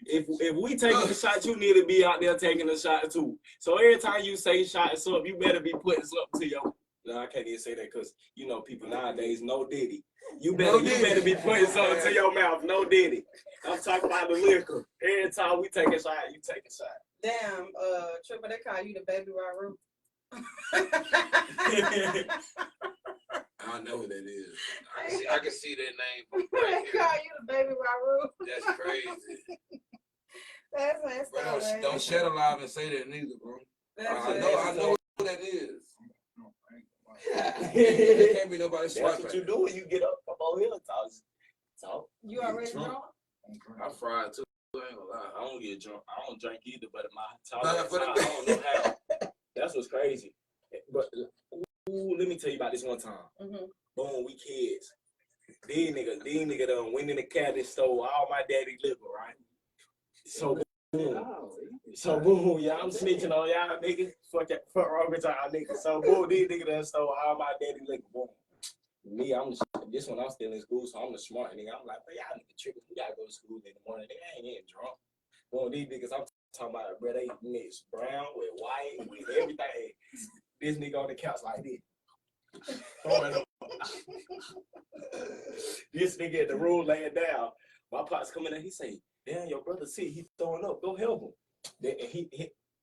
if we taking a shot, you need to be out there taking a shot too. So every time you say shots up, you better be putting something to your. No, I can't even say that because you know people nowadays no diddy. You better be putting something to your mouth. No diddy. I'm talking about the liquor. Every time we take a shot, you take a shot. Damn, Triple, they call you the baby Raru. I know who that is. I can see that name from They right here. call you the baby Raru. That's crazy. That's messed Bro, up, man. don't shed alive and say that neither, bro. I know who that is. There can't be nobody That's swiping. what you do when you get up from over here. Talk. You already drunk. drunk? I fried too. I ain't gonna lie. I don't get drunk. I don't drink either, but my Nah, tolerance, for the- I don't know how. That's what's crazy. But let me tell you about this one time. Mm-hmm. Boom, we kids. These niggas done went in the cabinet, stole all my daddy liquor, right? So boom, y'all, I'm snitching on y'all niggas. Fuck wrong with y'all niggas. So boom, these niggas done stole all my daddy liquor. Boom. Me, this one I'm still in school, so I'm the smart nigga. I'm like, but y'all niggas tripping. We gotta go to school in the morning. They ain't getting drunk. Boom, these niggas I'm talking about, bro, they mix brown with white with everything. This nigga on the couch like this. This nigga in the room laying down. My pops coming in, he say, damn, your brother sick, he throwing up, go help him.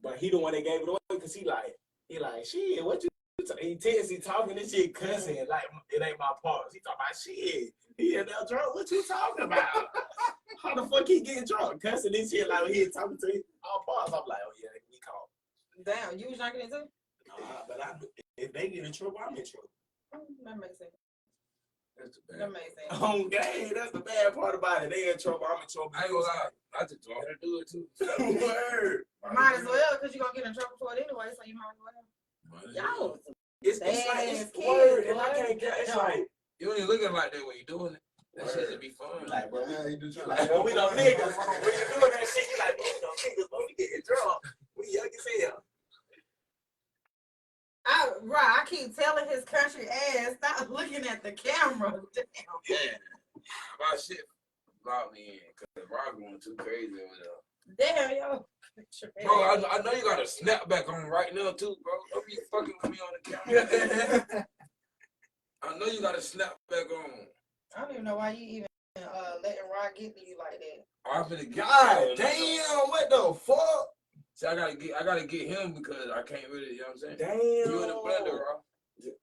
But he the one that gave it away because he like, shit, what you he tense, he talking this shit cussing like it ain't my pops. He talking about shit. He in there drunk. What you talking about? How the fuck he getting drunk? Cussing this shit like he ain't talking to his pops. I'm like, oh yeah, we call. Damn, you was drinking it too? Nah, but if they get in trouble, I'm in trouble. That makes sense. That's the bad. That makes sense. Oh, gang, that's the bad part about it. They in trouble, I'm in trouble. I ain't gonna lie. I just want to do it too. Word. Might as well, because you're going to get in trouble for it anyway, so you might as well. Y'all, It's like, it's kids, word, and I boy. can't get it's No. like, You ain't looking like that when you doing it. That shit just be fun. like, bro, Yeah, he do too. like, when we don't niggas, when you doing that shit, you like, bro, we don't niggas, but we getting drunk. We young as hell. I keep telling his country ass, stop looking at the camera. Damn. Yeah. My shit locked me in because Rock going too crazy over there. Damn, yo. Bro, I know you got a snapback on right now too, bro. Don't be fucking with me on the camera. I know you got a snapback on. I don't even know why you even letting Rod get to you like that. I'm finna get God damn, what the fuck? See, I gotta get him because I can't really, you know what I'm saying? Damn. You in the blender, bro.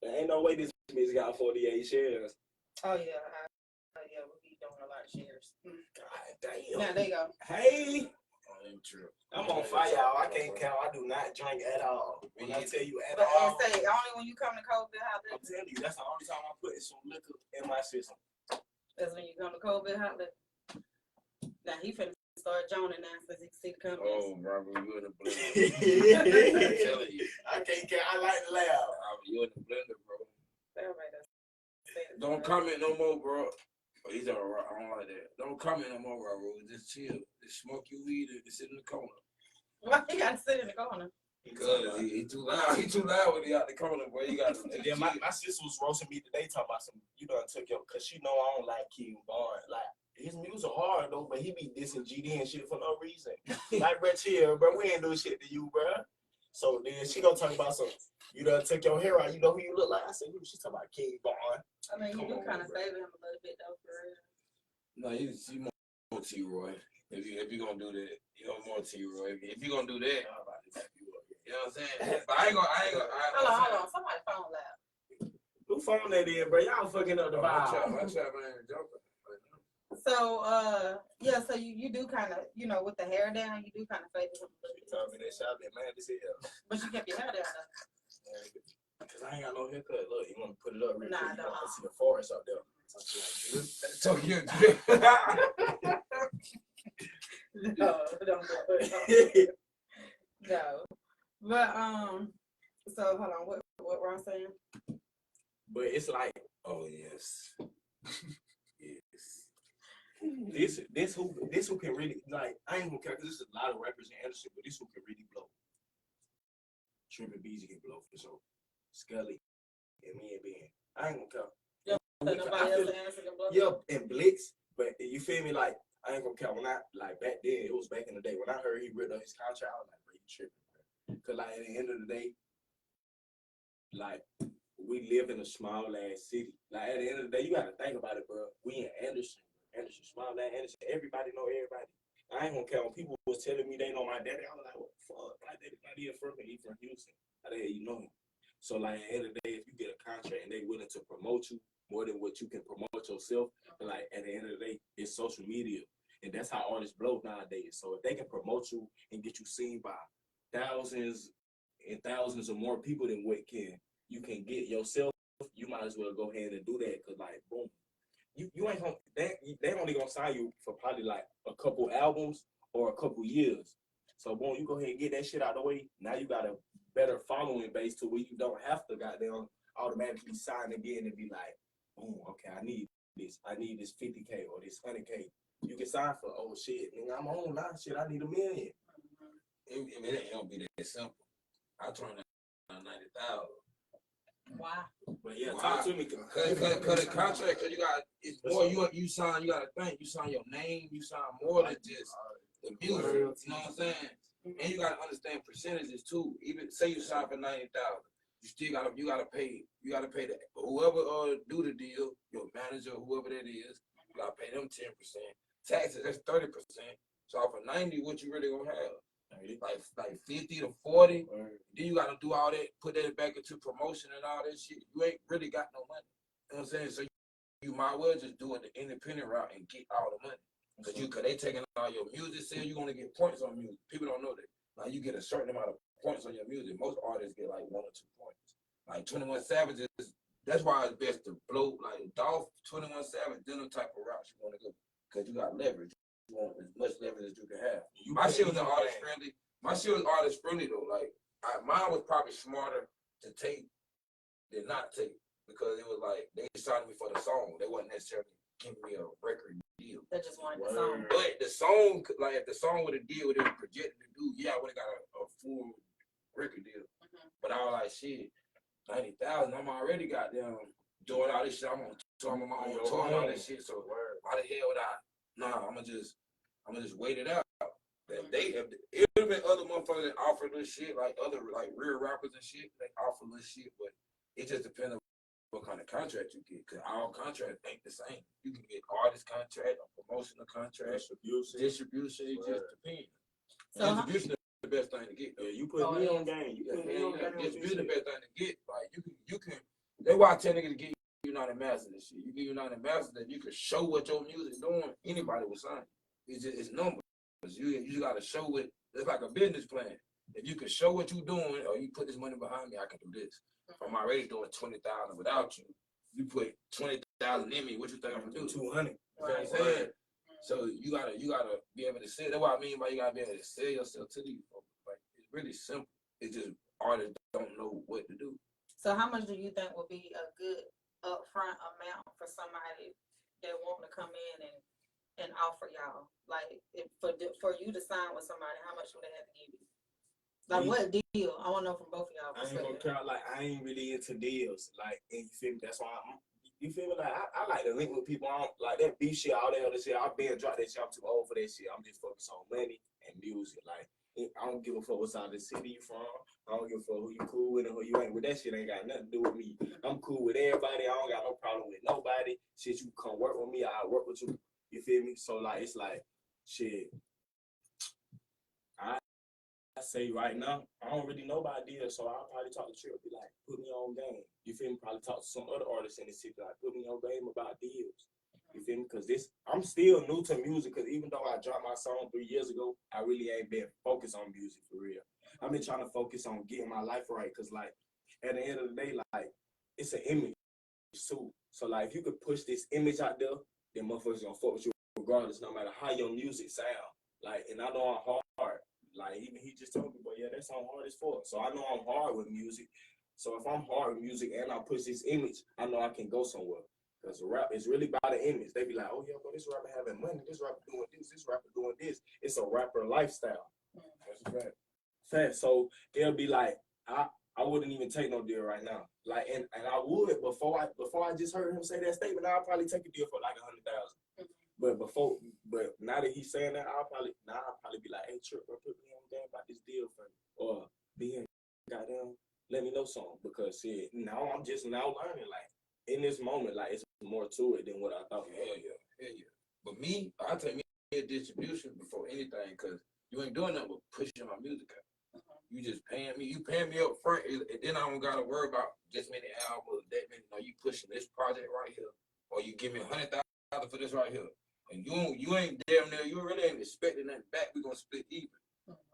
There ain't no way this bitch got 48 shares. Oh yeah, yeah, we be doing a lot of shares. God damn. Now there you go. Hey, ain't true. I'm on fire, y'all. I can't count. I do not drink at all. When I tell you at But all, and say only when you come to COVID I'm Holiday. telling you, that's the only time I put some liquor in my system. That's when you come to COVID Holiday. Now he finna start joining now since he see the company. Oh, Robert, you in the blender. I'm I telling you. can't count. I like to laugh. Robert, you in the blender, bro. Right, Don't comment no more, bro. Oh, he's alright. I don't like that. Don't comment no more, Robert. Just chill. Just smoke your weed and sit in the corner. why he gotta sit in the corner? Because he too loud. He too loud when he out the corner, boy. You got to. And then my sister was roasting me today talking about some, you done took your, cause she know I don't like King Von. Like, his music hard though, but he be dissing GD and shit for no reason. Like, bro, chill, bro. We ain't do shit to you, bro. So then she gonna talk about some, you done took your hair out, you know who you look like? I said, who? She talking about King Von. I mean, you do kind of favor him a little bit though, for real. No, you more T-Roy. If you gonna do that, you know more T-Roy. If you gonna do that, you know what I'm saying? But I ain't gonna. Hold on. Somebody's phone loud. Who phone that in, bro? Y'all fucking up the vibe. My trap ain't jumping. So, yeah, so you do kind of, you know, with the hair down, you do kind of favor him a little She bit. told me that shit, I been mad as hell. But you kept your hair down though. Cause I ain't got no haircut. Look, you wanna put it up real Nah, quick? You no. wanna see the forest up there. So you. No, don't do it. No. But, so hold on, what Ron saying? But it's like, Oh yes. yes. This who can really, like, I ain't gonna care because there's a lot of rappers in Anderson, but this who can really blow. Trippin' Beezy can blow for sure. Scully and me and Ben. I ain't gonna care. So nobody else in Anderson can blow? Yeah, and Blitz, but you feel me? Like, I ain't gonna count. When I, like, back then, it was back in the day. When I heard he ripped up his contract, I was like, bro, you tripping, bro. Cause, like, at the end of the day, like, we live in a small ass city. Like, at the end of the day, you gotta think about it, bro. We in Anderson, small ass Anderson. Everybody know everybody. I ain't gonna count. When people was telling me they know my daddy, I was like, what the fuck? My daddy not even from here. He from Houston. How the hell you know him? So, like, at the end of the day, if you get a contract and they willing to promote you more than what you can promote yourself, like, at the end of the day, it's social media. And that's how artists blow nowadays. So if they can promote you and get you seen by thousands and thousands of more people than what you can get yourself, you might as well go ahead and do that. Cause like, boom, you ain't gonna, they only gonna sign you for probably like a couple albums or a couple years. So boom, you go ahead and get that shit out of the way. Now you got a better following base to where you don't have to goddamn automatically sign again and be like, boom, okay, I need this 50K or this 100K. You can sign for, oh shit, nigga, I'm on now. Shit, I need $1 million. It don't be that simple. I turned down 90,000. Wow. But yeah, Wow. talk to me. Cause the contract, cause you got, it's more you sign. You gotta think. You sign your name. You sign more than just the music. You know what I'm saying? And you gotta understand percentages too. Even say you sign for 90,000, you still gotta pay. You gotta pay that whoever do the deal, your manager, whoever that is. You gotta pay them 10%. Taxes, that's 30%. So off of 90, what you really gonna have? Like 50 to 40. Then you gotta do all that, put that back into promotion and all that shit. You ain't really got no money. You know what I'm saying? So you might well just do it the independent route and get all the money. Cause they taking all your music sales, you're gonna get points on music. People don't know that. Like you get a certain amount of points on your music. Most artists get like 1 or 2 points. Like 21 Savage is, that's why it's best to blow like Dolph, 21 Savage, them type of routes you wanna go. Cause you got leverage. You want as much leverage as you can have. My shit was artist friendly. My shit was artist friendly though. Like mine was probably smarter to take than not take. Because it was like they signed me for the song. They wasn't necessarily giving me a record deal. They just wanted the song. But the song, like if the song would have deal with it projected to do, yeah, I would have got a full record deal. But I was like, shit, 90,000. I'm already got them doing all this shit. I'm on my own tour and all this shit. So why the hell would I? Nah, I'm gonna just wait it out. If it would have been other motherfuckers that offered this shit, like other like real rappers and shit, they offer this shit, but it just depends on what kind of contract you get, because all contracts ain't the same. You can get artist contract, a promotional contract, distribution, it just depends. So distribution is the best thing to get. Yeah, you put me on game. You put me on game. Distribution is the best thing to get. Like you can That's why I tell niggas to get United Master this shit. You get United Master that you can show what your music doing. Anybody will sign. It's numbers. You gotta show it. It's like a business plan. If you can show what you're doing, or you put this money behind me, I can do this. If I'm already doing 20,000 without you, you put 20,000 in me. What you think I'm gonna do? 200. You know what I'm saying? So you gotta be able to sell. That's what I mean by you gotta be able to sell yourself to these folks. Like it's really simple. It's just artists don't know what to do. So how much do you think would be a good upfront amount for somebody that want to come in and offer y'all? Like for you to sign with somebody, how much would they have to give you? Like what deal? I want to know from both of y'all. I ain't gonna care. Like I ain't really into deals. Like and you feel me? That's why you feel me? Like I like to link with people. I don't like that beef shit, all that other shit. I've been dropped that shit. I'm too old for that shit. I'm just focused on money and music. Like I don't give a fuck what side of the city you from. I don't give a fuck who you cool with and who you ain't with. That shit ain't got nothing to do with me. I'm cool with everybody. I don't got no problem with nobody. Shit, you come work with me, I'll work with you. You feel me? So like it's like shit. I say right now, I don't really know about deals, so I'll probably talk to Trill, be like, put me on game. You feel me? Probably talk to some other artists in the city, like, put me on game about deals. You feel me? Because I'm still new to music, because even though I dropped my song 3 years ago, I really ain't been focused on music for real. I've been trying to focus on getting my life right, because, like, at the end of the day, like, it's an image, too. So, like, if you could push this image out there, then motherfuckers gonna fuck with you regardless, no matter how your music sound. Like, and I know I'm hard. Like, even he just told me, but yeah, that song hard as fuck. So I know I'm hard with music. So if I'm hard with music and I push this image, I know I can go somewhere. Because rap is really about the image. They be like, oh yeah, but this rapper having money, this rapper doing this rapper doing this. It's a rapper lifestyle. That's a fact. Fact. So it'll be like, I wouldn't even take no deal right now. Like, and I would before I just heard him say that statement, I'll probably take a deal for like 100,000. But now that he's saying that, I'll probably be like, hey, Trip, bro, put me on game about this deal for me. Or being goddamn, let me know something. Because shit, now I'm just now learning. Like in this moment, like it's more to it than what I thought. Hell yeah. But me, I take me a distribution before anything, because you ain't doing nothing but pushing my music out. You just paying me. You paying me up front, and then I don't gotta worry about this many albums, that many. No, you pushing this project right here, or you give me 100,000 for this right here. And you ain't damn near, you really ain't expecting nothing back. We gonna split even.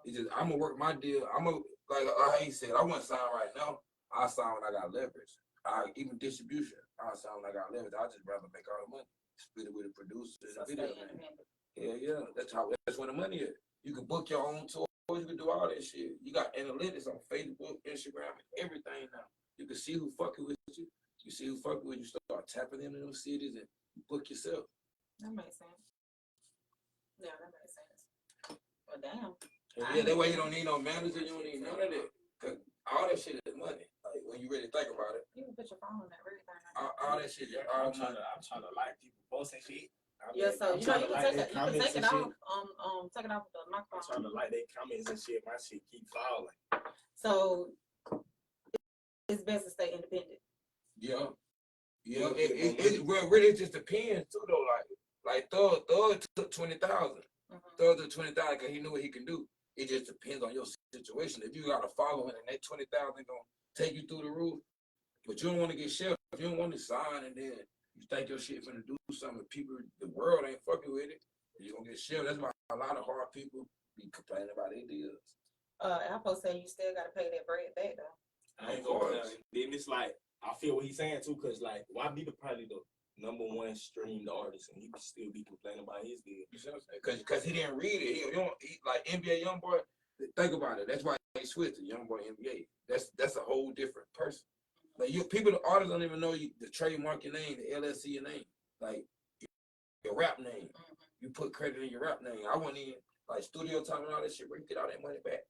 It's just I'm gonna work my deal. Like he said, I want to sign right now. I sign when I got leverage. Even distribution, I sign when I got leverage. I just rather make all the money, split it with the producer and the video man. Yeah. That's where the money is. You can book your own tours. You can do all that shit. You got analytics on Facebook, Instagram, everything now. You can see who fucking with you. You see who fucking with you. Start tapping into those cities and book yourself. That makes sense. Yeah, that makes sense. Well, damn. Yeah, that way you don't need no manager. You don't need none of that. Cause all that shit is money. Like when you really think about it. You can put your phone on that really thing. All that shit. I'm trying to like people posting shit. Yeah, so you can take it off. Take it off the microphone. I'm trying to like their comments and shit. My shit keep falling. So it's best to stay independent. Yeah. It really just depends too though. Like Thug took 20,000. Thug took 20,000 because he knew what he can do. It just depends on your situation. If you got a following and that 20,000 gonna take you through the roof, but you don't want to get shelved. If you don't want to sign and then you think your shit finna do something, people, the world ain't fucking with it, you're gonna get shelved. That's why a lot of hard people be complaining about their deals. Apple say you still gotta pay that bread back though. I ain't gonna tell you. Then it's like I feel what he's saying too, cause like why be probably the #1 streamed artist and he could still be complaining about his deal. You see what I'm saying? Cause he didn't read it. He like NBA YoungBoy. Think about it. That's why he switched to YoungBoy NBA. That's a whole different person. Like the artists don't even know the trademark your name, the LLC your name, like your rap name. You put credit in your rap name. I wouldn't even like studio time and all that shit. Where you get all that money back?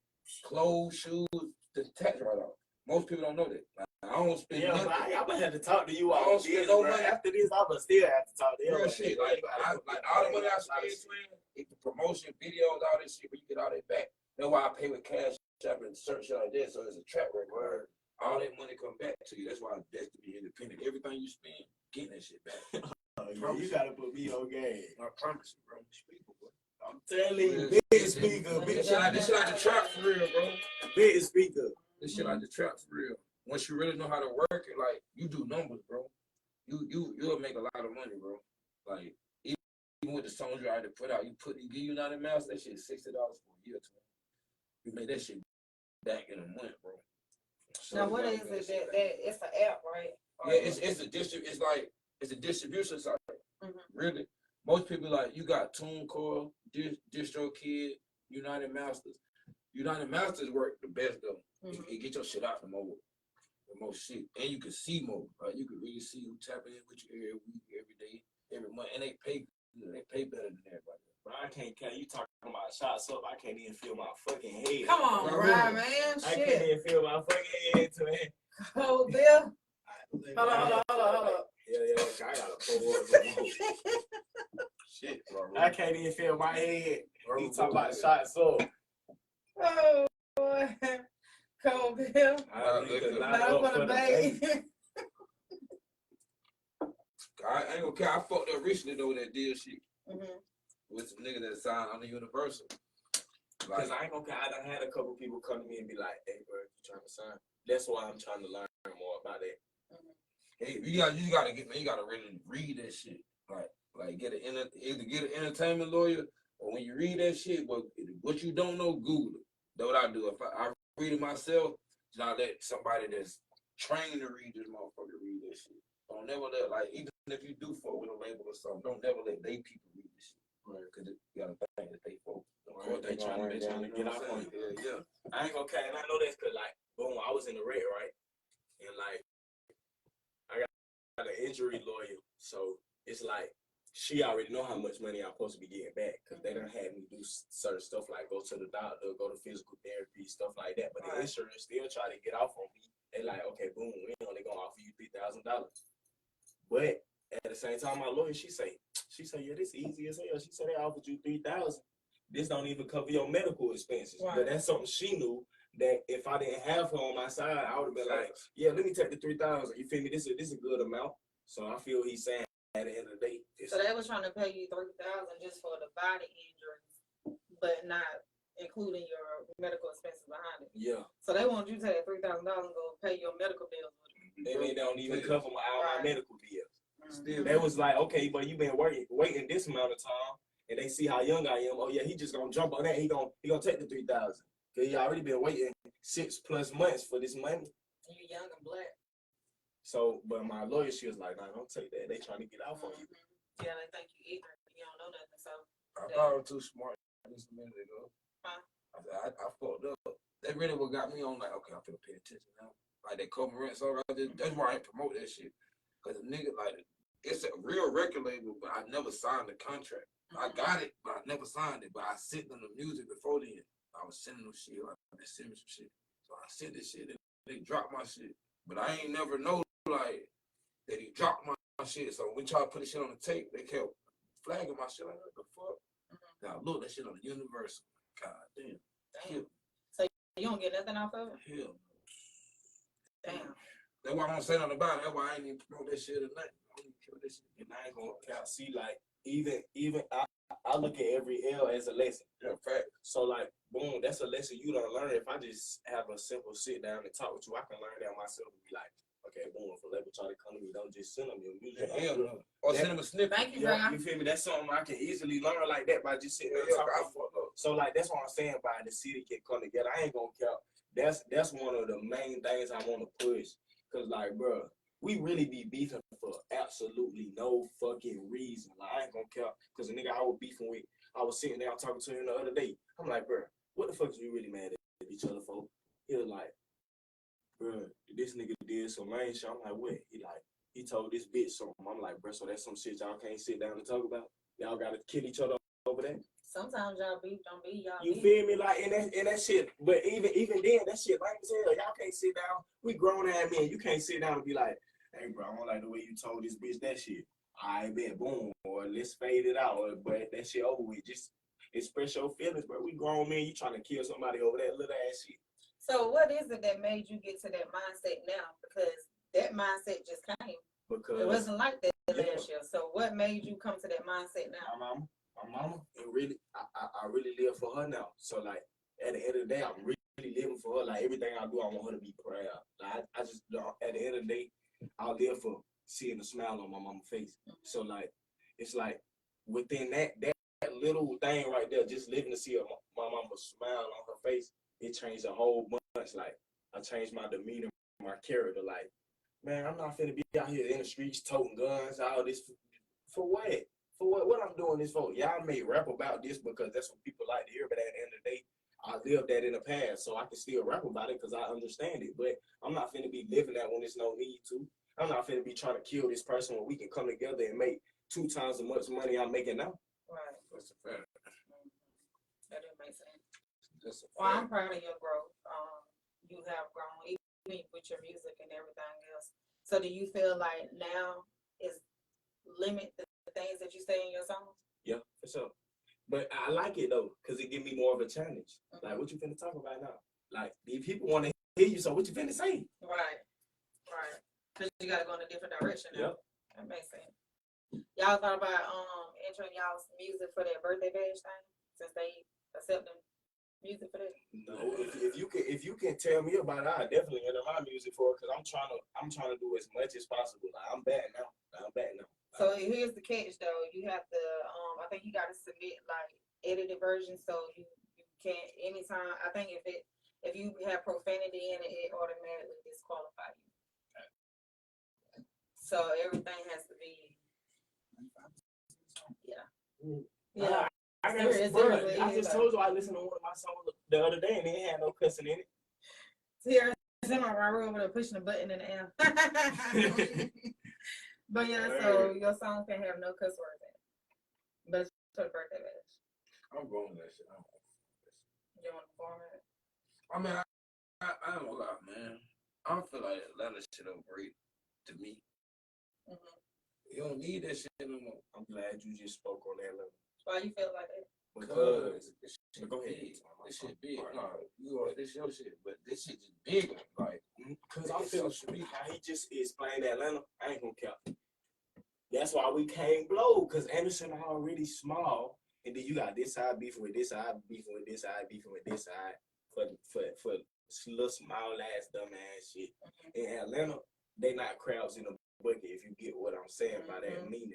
Clothes, shoes, the tax write-off. Most people don't know that. Like, I don't spend nothing. I'm gonna have to talk to you I don't spend no money. After this. I'm gonna still have to talk to you. Real shit. Like all the money I spend, the promotion, videos, all this shit, but you get all that back. That's why I pay with cash app and certain shit like that. So it's a track record. All that money come back to you. That's why it's best to be independent. Everything you spend, getting that shit back. You gotta put me on game. I promise you, bro. I'm telling you, big speaker. This shit like the trap for real, bro. Big speaker. This shit like the trap for real. once you really know how to work it, like you do numbers, bro. You'll make a lot of money, bro. Like even with the songs you already put out, you give United Mouse, that shit is $60 for a year. You made that shit back in a month, bro. So now what is it that it's an app, right? Yeah, it's a distribution site. Really, most people like you got TuneCore, DistroKid, United Masters. United Masters work the best though. It get your shit out the most shit, and you can see more. Right? You can really see who tapping in with you every week, every day, every month, and they pay better than everybody. Bro, I can't. You talking about shots up? I can't even feel my fucking head. Come on, Brian, man. I Shit. can't even feel my fucking head to it. Oh, Bill. Hold on. Yeah, I gotta pull up. Shit, bro. I can't even feel my head. You talking about shots up? Oh, boy. Come on, Bill. Not for the baby. I ain't gonna care. I fucked up recently though with that deal shit with some nigga that signed on the Universal. Cause I ain't gonna care. I done had a couple people come to me and be like, "Hey, bro, you trying to sign?" That's why I'm trying to learn more about it. Hey, you gotta really read that shit. Like either get an entertainment lawyer, or when you read that shit, but what you don't know, Google it. That's what I do. If I read it myself, then I let somebody that's trained to read this motherfucker read that shit. Don't never let, like, even if you do fuck with a label or something, don't never let they people read this shit. Right. Cause you gotta think that they folk. Of course they trying to get off on you. Yeah. I ain't gonna care, and I know that's cause like, boom, I was in the red, right? And like, I got an injury lawyer, so it's like she already know how much money I'm supposed to be getting back, cause they done had me do certain stuff like go to the doctor, go to physical therapy, stuff like that. But the insurance still try to get off on me. They like, okay, boom, we only gonna offer you $3,000. But at the same time, my lawyer, she say, yeah, this easy as hell. She said they offered you $3,000. This don't even cover your medical expenses. Right. But that's something she knew that if I didn't have her on my side, I would have been like, yeah, let me take the $3,000. You feel me? This is a good amount. So I feel he's saying at the end of the day. So they was trying to pay you $3,000 just for the body injuries, but not including your medical expenses behind it. Yeah. So they want you to take $3,000 and go pay your medical bills with it. They don't even cover my medical bills. Still, they was like, okay, but you been waiting this amount of time, and they see how young I am. Oh yeah, he just gonna jump on that. He gonna take the $3,000 because he already been waiting 6+ months for this money. You young and black. So, but my lawyer, she was like, "Nah, don't take that. They trying to get off on you." Yeah, they think you ignorant. You don't know nothing. So I thought I was too smart just a minute ago. I fucked up. That really what got me on. Like, okay, I'm gonna pay attention now. Like that Kobe Rent song, that's why I ain't promote that shit. Cause the nigga like it's a real record label, but I never signed the contract. I got it, but I never signed it. But I sent them the music before then. I was sending them shit. Like they sent me some shit. So I sent this shit. They dropped my shit. But I ain't never know like that he dropped my shit. So when we tried to put the shit on the tape, they kept flagging my shit. Like, what the fuck? Now look, that shit on the Universal. God damn. So you don't get nothing off of it? Hell. Damn. That's why I don't say nothing about it. That's why I ain't even promote that shit or nothing. I don't even kill this shit. And I ain't gonna count. See, like even I look at every L as a lesson. Yeah, fact. So like, boom, that's a lesson you don't learn. If I just have a simple sit down and talk with you, I can learn that myself and be like, okay, boom, if a label try to come to me, don't just send them your music. Or send them a snippet. Thank you, you feel me? That's something I can easily learn like that by just sitting there and talking. So like that's what I'm saying by the city can come together. I ain't gonna count. That's one of the main things I want to push. Cause like, bro, we really be beefing for absolutely no fucking reason. Like, I ain't gonna care. Cause the nigga I was beefing with, I was sitting there talking to him the other day. I'm like, bro, what the fuck is you really mad at each other for? He was like, bro, this nigga did some lame shit. I'm like, what? He told this bitch something. I'm like, bro, so that's some shit y'all can't sit down and talk about? Y'all gotta kill each other over that? Sometimes y'all beef don't be y'all. You feel me? Like, and that shit, but even then, that shit lame as hell. Y'all can't sit down. We grown ass men. You can't sit down and be like, hey, bro, I don't like the way you told this bitch that shit. I bet, boom, or let's fade it out, but that shit over with. Just express your feelings, bro. We grown men. You trying to kill somebody over that little ass shit. So what is it that made you get to that mindset now? Because that mindset just came. Because it wasn't like that last year. So what made you come to that mindset now? My mama, and really, I really live for her now. So like, at the end of the day, I'm living for her. Like everything I do, I want her to be proud. Like I just at the end of the day, I'll live for seeing a smile on my mama's face. So like it's like within that little thing right there, just living to see my mama smile on her face, it changed a whole bunch. Like I changed my demeanor, my character. Like, man, I'm not finna be out here in the streets toting guns, all this for what? For what I'm doing this for? Y'all may rap about this because that's what people like to hear, but at the end of the day, I lived that in the past, so I can still rap about it because I understand it. But I'm not finna be living that when there's no need to. I'm not finna be trying to kill this person when we can come together and make 2 times as much money I'm making now. Right. That's a fact. That didn't make sense. That's a Well, I'm fact. proud of your growth. You have grown even with your music and everything else. So do you feel like now is limit the things that you say in your songs? Yeah, for sure. But I like it though, because it give me more of a challenge. Like, what you finna talk about now? Like, these people want to hear you, so what you finna say? Right. Right. Because you got to go in a different direction now. Yep. That makes sense. Y'all thought about entering y'all's music for their birthday bash thing since they accepting music for that? No, if you can tell me about it, I definitely enter my music for it because I'm trying to do as much as possible. Like, I'm back now. So here's the catch though. You have to I think you gotta submit like edited versions so you can't anytime I think if you have profanity in it, it automatically disqualify you. So everything has to be yeah. I just told you I listened to one of my songs the other day and it had no cussing in it. Here, in my right over there pushing the button in the air. But yeah, so your song can have no cuss words in it. But it's for the birthday bash. I'm going with that shit. You want to perform it? I mean, I don't know, man. I don't feel like Atlanta shit overrated to me. You don't need that shit no more. I'm glad you just spoke on that level. Why you feel like that? Because this shit Go ahead. big. This shit big. No, this your shit, but this shit just bigger. Like, because I feel how he just explained Atlanta, I ain't gonna cap. That's why we can't blow, because Anderson already small, and then you got this side beefing with this side, beefing with this side, beefing with this side for little small ass dumb ass shit. In Atlanta, they not crowds in a bucket. If you get what I'm saying by that meaning,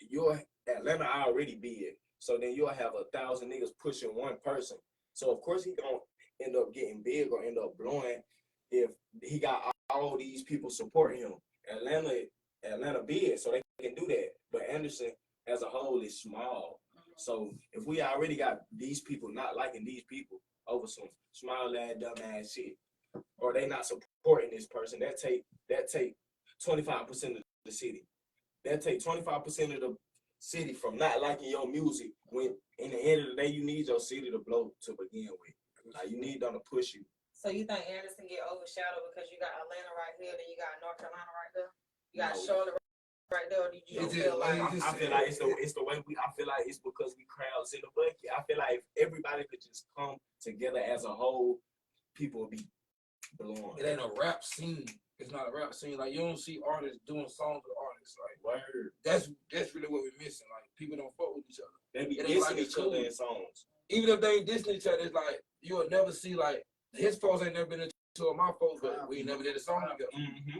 your Atlanta already big, so then you'll have 1,000 niggas pushing one person. So of course he gonna end up getting big or end up blowing if he got all these people supporting him. Atlanta big, so they can do that. But Anderson as a whole is small. So if we already got these people not liking these people over some small ass dumb ass shit, or they not supporting this person, that take 25% of the city. That take 25% of the city from not liking your music, when in the end of the day you need your city to blow to begin with. Like, you need them to push you. So you think Anderson get overshadowed because you got Atlanta right here, then you got North Carolina right there? You got Charlotte right there, or did you feel like I feel like it's the way I feel like it's because we crowds in the bucket. I feel like if everybody could just come together as a whole, people would be blowing. it ain't a rap scene. It's not a rap scene. Like, you don't see artists doing songs with artists. Like, Word. that's really what we're missing. Like, people don't fuck with each other. They be It ain't dissing like it's each other cool. in songs. Even if they ain't dissing each other, it's like you will never see like his folks ain't never been into my folks, but we never did a song together.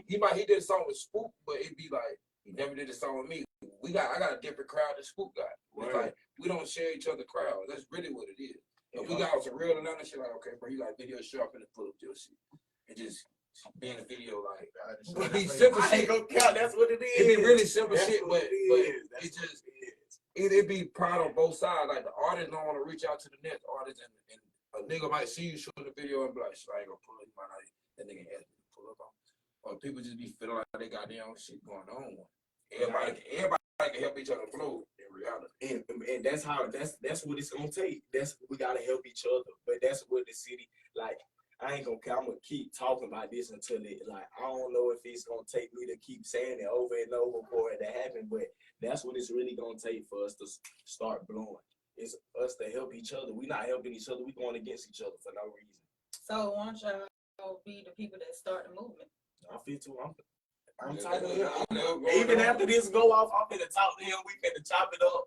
He did a song with Spook, but it'd be like he never did a song with me. I got a different crowd than Spook got. It's like we don't share each other crowds. That's really what it is. If we got some real Atlanta shit, like, okay, bro, you got video show up in the pull up your shit. And just be in the video like it be simple shit. That's what it is. It be really simple That's shit, what but it it just it be proud on both sides. Like, the artist don't want to reach out to the next artist, and a nigga might see you shooting the video and be like, I ain't gonna pull up. You might not, that nigga asked me to pull up on. Or people just be feeling like they got their own shit going on. Everybody can help each other flow in reality. And that's what it's gonna take. We gotta help each other. But that's what the city, like, I ain't gonna I'm gonna keep talking about this until it, like, I don't know if it's gonna take me to keep saying it over and over for it to happen, but that's what it's really gonna take for us to start blowing. It's us to help each other. We not helping each other, we going against each other for no reason. so why don't y'all be the people that start the movement? I feel too. I'm talking to him. Even after this go off, I'm finna talk to him. We finna chop it up.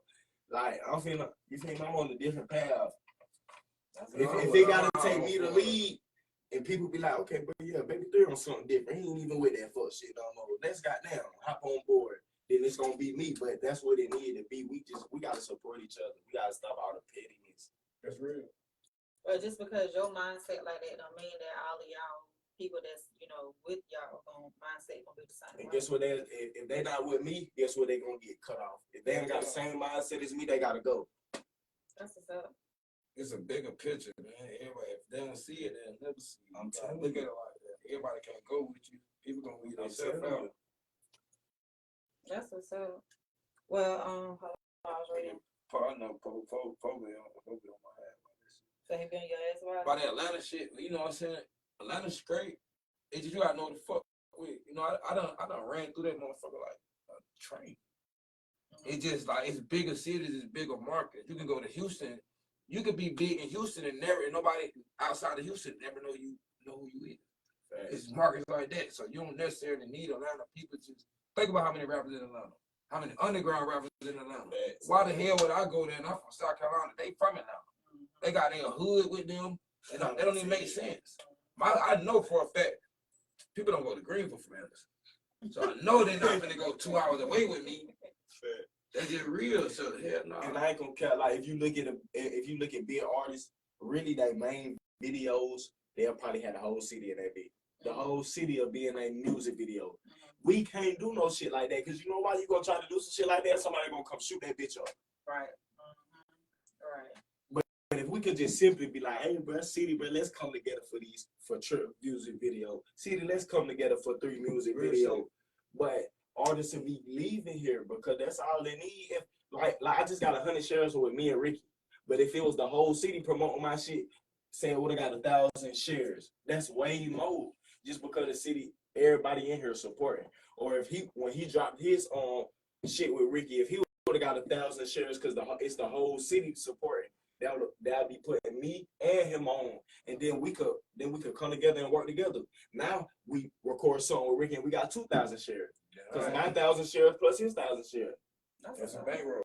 Like, I'm finna, you feel me? I'm on a different path. If it gotta take me to lead, and people be like, okay, but yeah, baby 3 on something different. He ain't even with that fuck shit no more. Let's goddamn hop on board. Then it's gonna be me, but that's what it needed to be. We gotta support each other. We gotta stop all the pettiness. That's real. Well, just because your mindset like that don't mean that all of y'all people that's, you know, with y'all mindset gonna be the same. And guess what? If they not with me, guess what? They gonna get cut off. If they ain't got the same mindset as me, they gotta go. That's what's up. It's a bigger picture, man. Everybody, if they don't see it, they'll never see it. I'm telling Look you. at it like that. Everybody can't go with you. People gonna leave I'm themselves telling out. you. That's what's up. Well, hold on, I was reading. I know, probably on my head. So he been your ass wild. By the Atlanta shit, you know what I'm saying? Atlanta's great. It's just you gotta know the fuck with. You know, I done ran through that motherfucker like a train. It's just like it's bigger cities, it's bigger markets. You can go to Houston. You could be big in Houston and nobody outside of Houston never know who you is. It's markets like that. So you don't necessarily need Atlanta. People just think about how many rappers in Atlanta. How many underground rappers in Atlanta? Why the hell would I go there and I'm from South Carolina? They from Atlanta. They got their hood with them. They don't even make sense. I know for a fact, people don't go to Greenville from Anderson. So I know they're not gonna go 2 hours away with me. That's just real. So hell no. And I ain't gonna care. Like if you look at big artists, really their main videos, they'll probably have the whole city in that beat. The whole city will be in a music video. We can't do no shit like that because you know why you gonna try to do some shit like that? Somebody gonna come shoot that bitch up. Right. Right. But if we could just simply be like, hey, bro, city, bro, let's come together for Trip music video. City, let's come together for 3 music video. But artists will be leaving here because that's all they need. If like I just got 100 shares with me and Ricky. But if it was the whole city promoting my shit, saying would have got 1,000 shares, that's way more. Just because the city, everybody in here supporting. Or if when he dropped his shit with Ricky, if he would have got 1,000 shares because it's the whole city supporting. That'll be putting me and him on, and then we could come together and work together. Now we record a song with Ricky and we got 2,000 shares. Because 9,000 shares plus his 1,000 shares. That's a bankroll.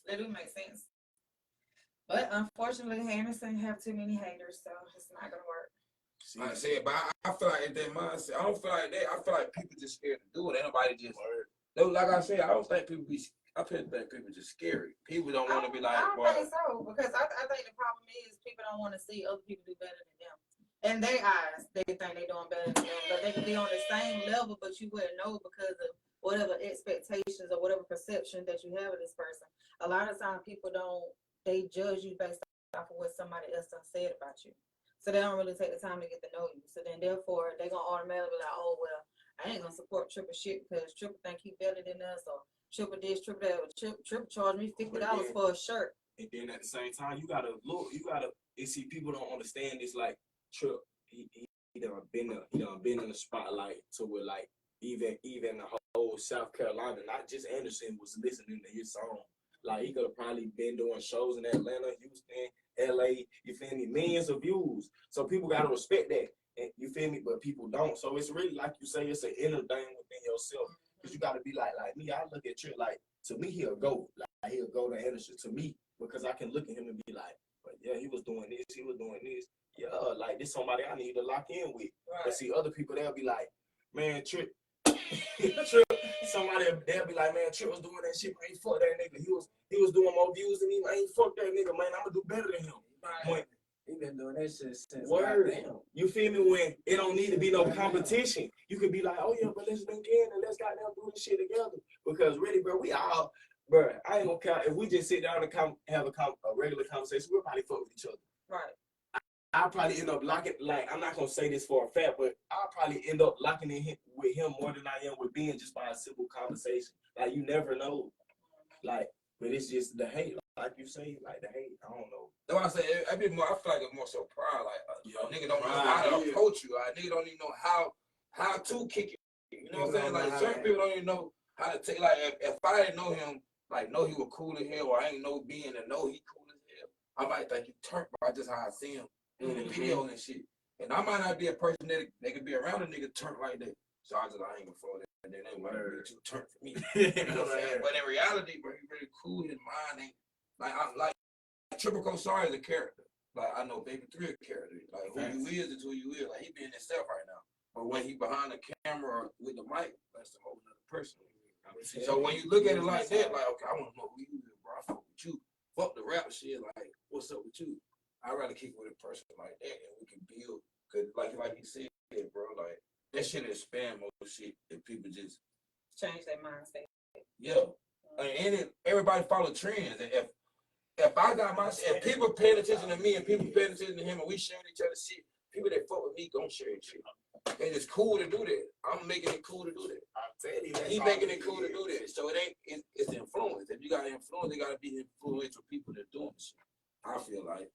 That do make sense. But unfortunately, Anderson have too many haters, so it's not gonna work. Like I said, but I feel like in that mindset, I don't feel like that. I feel like people just scared to do it. Ain't nobody just like I said, I don't think people be. I think people just scary. People don't want to be like. I don't think so because I think the problem is people don't want to see other people do better than them. In their eyes, they think they doing better than them, but they could be on the same level, but you wouldn't know because of whatever expectations or whatever perception that you have of this person. A lot of times people they judge you based off of what somebody else done said about you. So they don't really take the time to get to know you. So then therefore they gonna automatically be like, oh well, I ain't gonna support Triple shit because Triple think he better than us, or Triple this, Triple that, Triple charge me $50 for a shirt. And then at the same time, you gotta see people don't understand this. Like Trip, he done been in the spotlight to where like even the whole South Carolina, not just Anderson, was listening to his song. Like he could have probably been doing shows in Atlanta, Houston, LA, you feel me? Millions of views. So people gotta respect that. And you feel me? But people don't. So it's really like you say, it's an inner thing within yourself. Because you gotta be like me, I look at Trip like, to me he'll go. Like he'll go to Anderson to me. Because I can look at him and be like, but yeah, he was doing this, he was doing this. Yeah, like this somebody I need to lock in with. Right. But see other people, they'll be like, man, Trip, somebody they'll be like, man, Trip was doing that shit, man, fuck that nigga. He was doing more views than me, man, fuck that nigga, man, I'ma do better than him. Right. He been doing that shit since. Word. You feel me? When it don't need to be no competition. You can be like, oh yeah, but let's link in and let's goddamn do this shit together. Because really, bro, we all, bro, I ain't gonna count. If we just sit down and have a regular conversation, we'll probably fuck with each other. Right. I'll probably end up locking, like, I'm not gonna say this for a fact, but I'll probably end up locking in with him more than I am with being just by a simple conversation. Like, you never know. Like, but it's just the hate, like you say, like the hate. I don't know. That's why I say I feel like it's more so pride. Like a nigga don't know how to approach you. A nigga don't even know how to kick it. You know what I'm saying? Like certain people don't even know how to take. Like if I didn't know him, like know he was cool as hell, or I ain't know being and know he cool as hell, I might think he turned by just how I see him in the videos and shit. And I might not be a person that they could be around a nigga turn like that. So I ain't gonna follow that. And then they might be too turn for me. You know what I'm saying? But in reality, bro, he really cool. His mind ain't like Triple Sorry is a character. Like I know Baby 3 a character. Like who you is who you is. Like he being himself right now. But when he behind the camera with the mic, that's a whole nother person. So when you look at it like that, like okay, I want to know who you is, bro. I fuck with you. Fuck the rap shit. Like what's up with you? I'd rather kick with a person like that, and we can build. Cause like you said, bro, like that shit is spam more shit if people just change their mindset. Yeah, and everybody follow trends. And if I got if people paying attention to me and people paying attention to him, and we sharing each other's shit, people that fuck with me gon' share it shit. And it's cool to do that. I'm making it cool to do that. I'm telling you, he making it cool to do that. So it ain't. It's influence. If you got influence, it gotta be influential people that doing this shit. I feel like.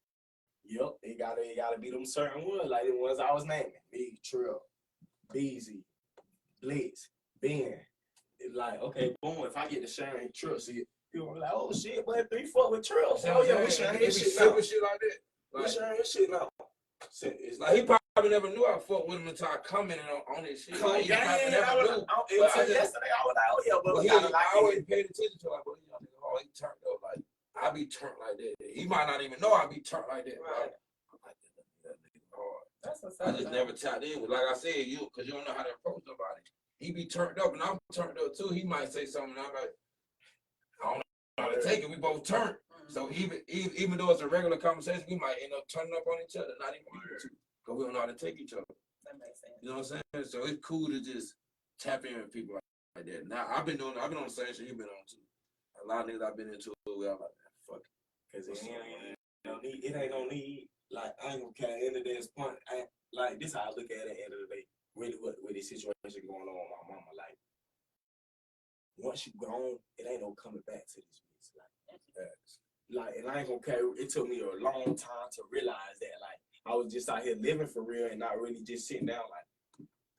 Yep, it gotta be them certain ones, like the ones I was naming. Me, Trill, Beezy, Blitz, Ben. It's like, okay, boom, if I get to sharing Trill, see, people be like, oh shit, but 3 fuck with Trill. Oh yeah, we sharing his shit now. Shit like that. Like, we sharing his shit now. It's like he probably never knew I fucked with him until I commented on his shit. Like, he probably never knew. Yesterday, I was like, oh yeah, but I always paid attention to like, well, you know, oh, he turned up like. I be turned like that. He might not even know I be turned like that. Right. I just never tapped in with, like I said, because you don't know how to approach somebody. He be turned up and I'm turned up too. He might say something and I'm like, I don't know how to take it. We both turned. So even though it's a regular conversation, we might end up turning up on each other, not even able to, because we don't know how to take each other. That makes sense. You know what I'm saying? So it's cool to just tap in with people like that. Now I've been on the same shit you've been on too. A lot of niggas I've been into, where I'm like, fuck it. Cause it ain't no need. Like I ain't gonna care. At the end of this point, like this how I look at it. At the end of the day, really, with this situation going on with my mama, like once you gone, it ain't no coming back to this bitch. Like, and I ain't gonna care. It took me a long time to realize that. Like I was just out here living for real and not really just sitting down. Like,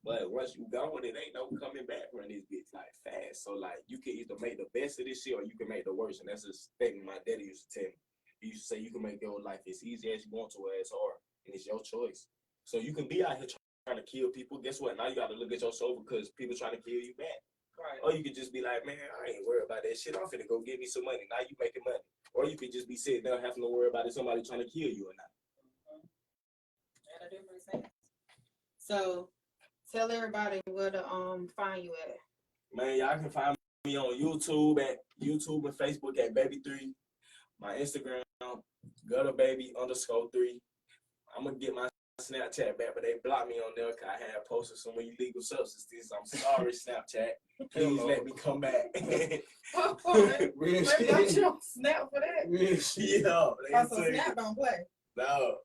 but once you gone, it ain't no coming back from this bitch like fast. So like you can either make the best of this shit or you can make the worst. And that's a statement my daddy used to tell me. He used to say you can make your life as easy as you want to or as hard, and it's your choice. So you can be out here trying to kill people. Guess what? Now you got to look at your soul because people trying to kill you back. Right. Or you could just be like, man, I ain't worried about that shit. I'm finna go get me some money. Now you making money. Or you could just be sitting there having to worry about if somebody trying to kill you or not. Yeah, that do make sense. So tell everybody where to find you at. Man, y'all can find me on YouTube and Facebook at Baby3. My Instagram, GutterBaby_3. I'm gonna get my Snapchat back, but they blocked me on there because I had posted some illegal substances. I'm sorry, Snapchat. Please let me come back. Real shit. You don't snap for that? Real shit. Yeah. So Snap don't play? No.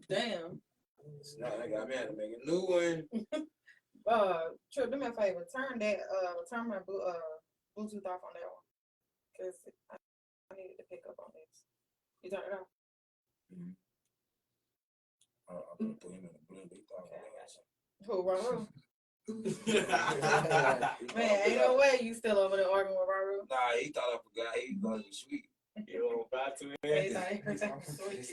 Damn. Snap, I got me to make a new one. Trip, do me a favor. Turn my Bluetooth off on that one. Because I needed to pick up on this. You turn it off? I'm gonna put him in the blue. Who, Raru? Man, ain't no way you still over there arguing with Raru. Nah, he thought I forgot. He thought he was sweet. You don't buy to it. He thought everything was sweet.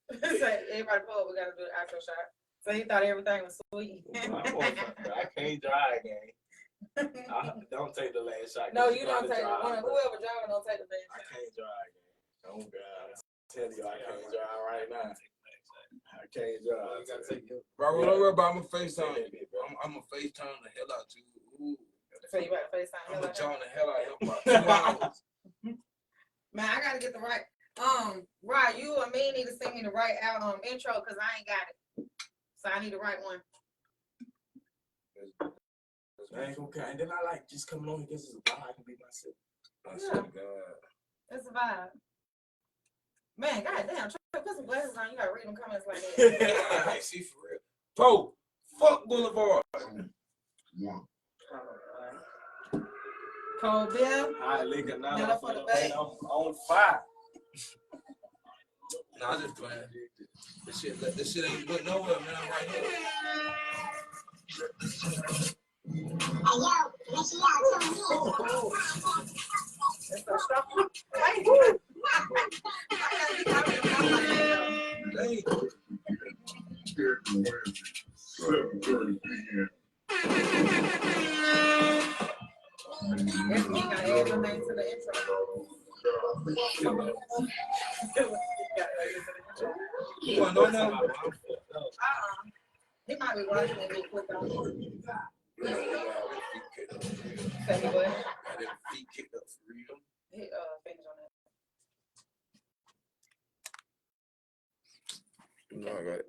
So everybody pull, we gotta do the outro shot. So he thought everything was sweet. I can't drive, gang. Don't take the last shot. No, you don't take the one. Whoever driving don't take the last shot. I can't drive, gang. Oh God, I tell you, I can't drive right now. I can't drive. You gotta take it. Bro, don't worry about my FaceTime. I'm gonna FaceTime the hell out you. Ooh. So you about to FaceTime I'm gonna join the hell out of him about 2 hours. Man, I gotta get the right. Right, you and me need to send me the right intro because I ain't got it. So I need the right one. Okay, and then I like just coming on here. This is a vibe. I can be myself. I swear to God. That's a vibe. Man, goddamn, try to put some glasses on. You gotta read them comments like that. I see for real. Bro, fuck Boulevard. Cold beer. High liquor, now for the bag. I'm on fire. Nah, I just playing. This shit ain't good nowhere, man. I'm right here. You want to know now? He might be watching it real quick on. Yeah, feet kicked up for real. Say what? Got them feet kicked up for real. He finish on that. You know I got it.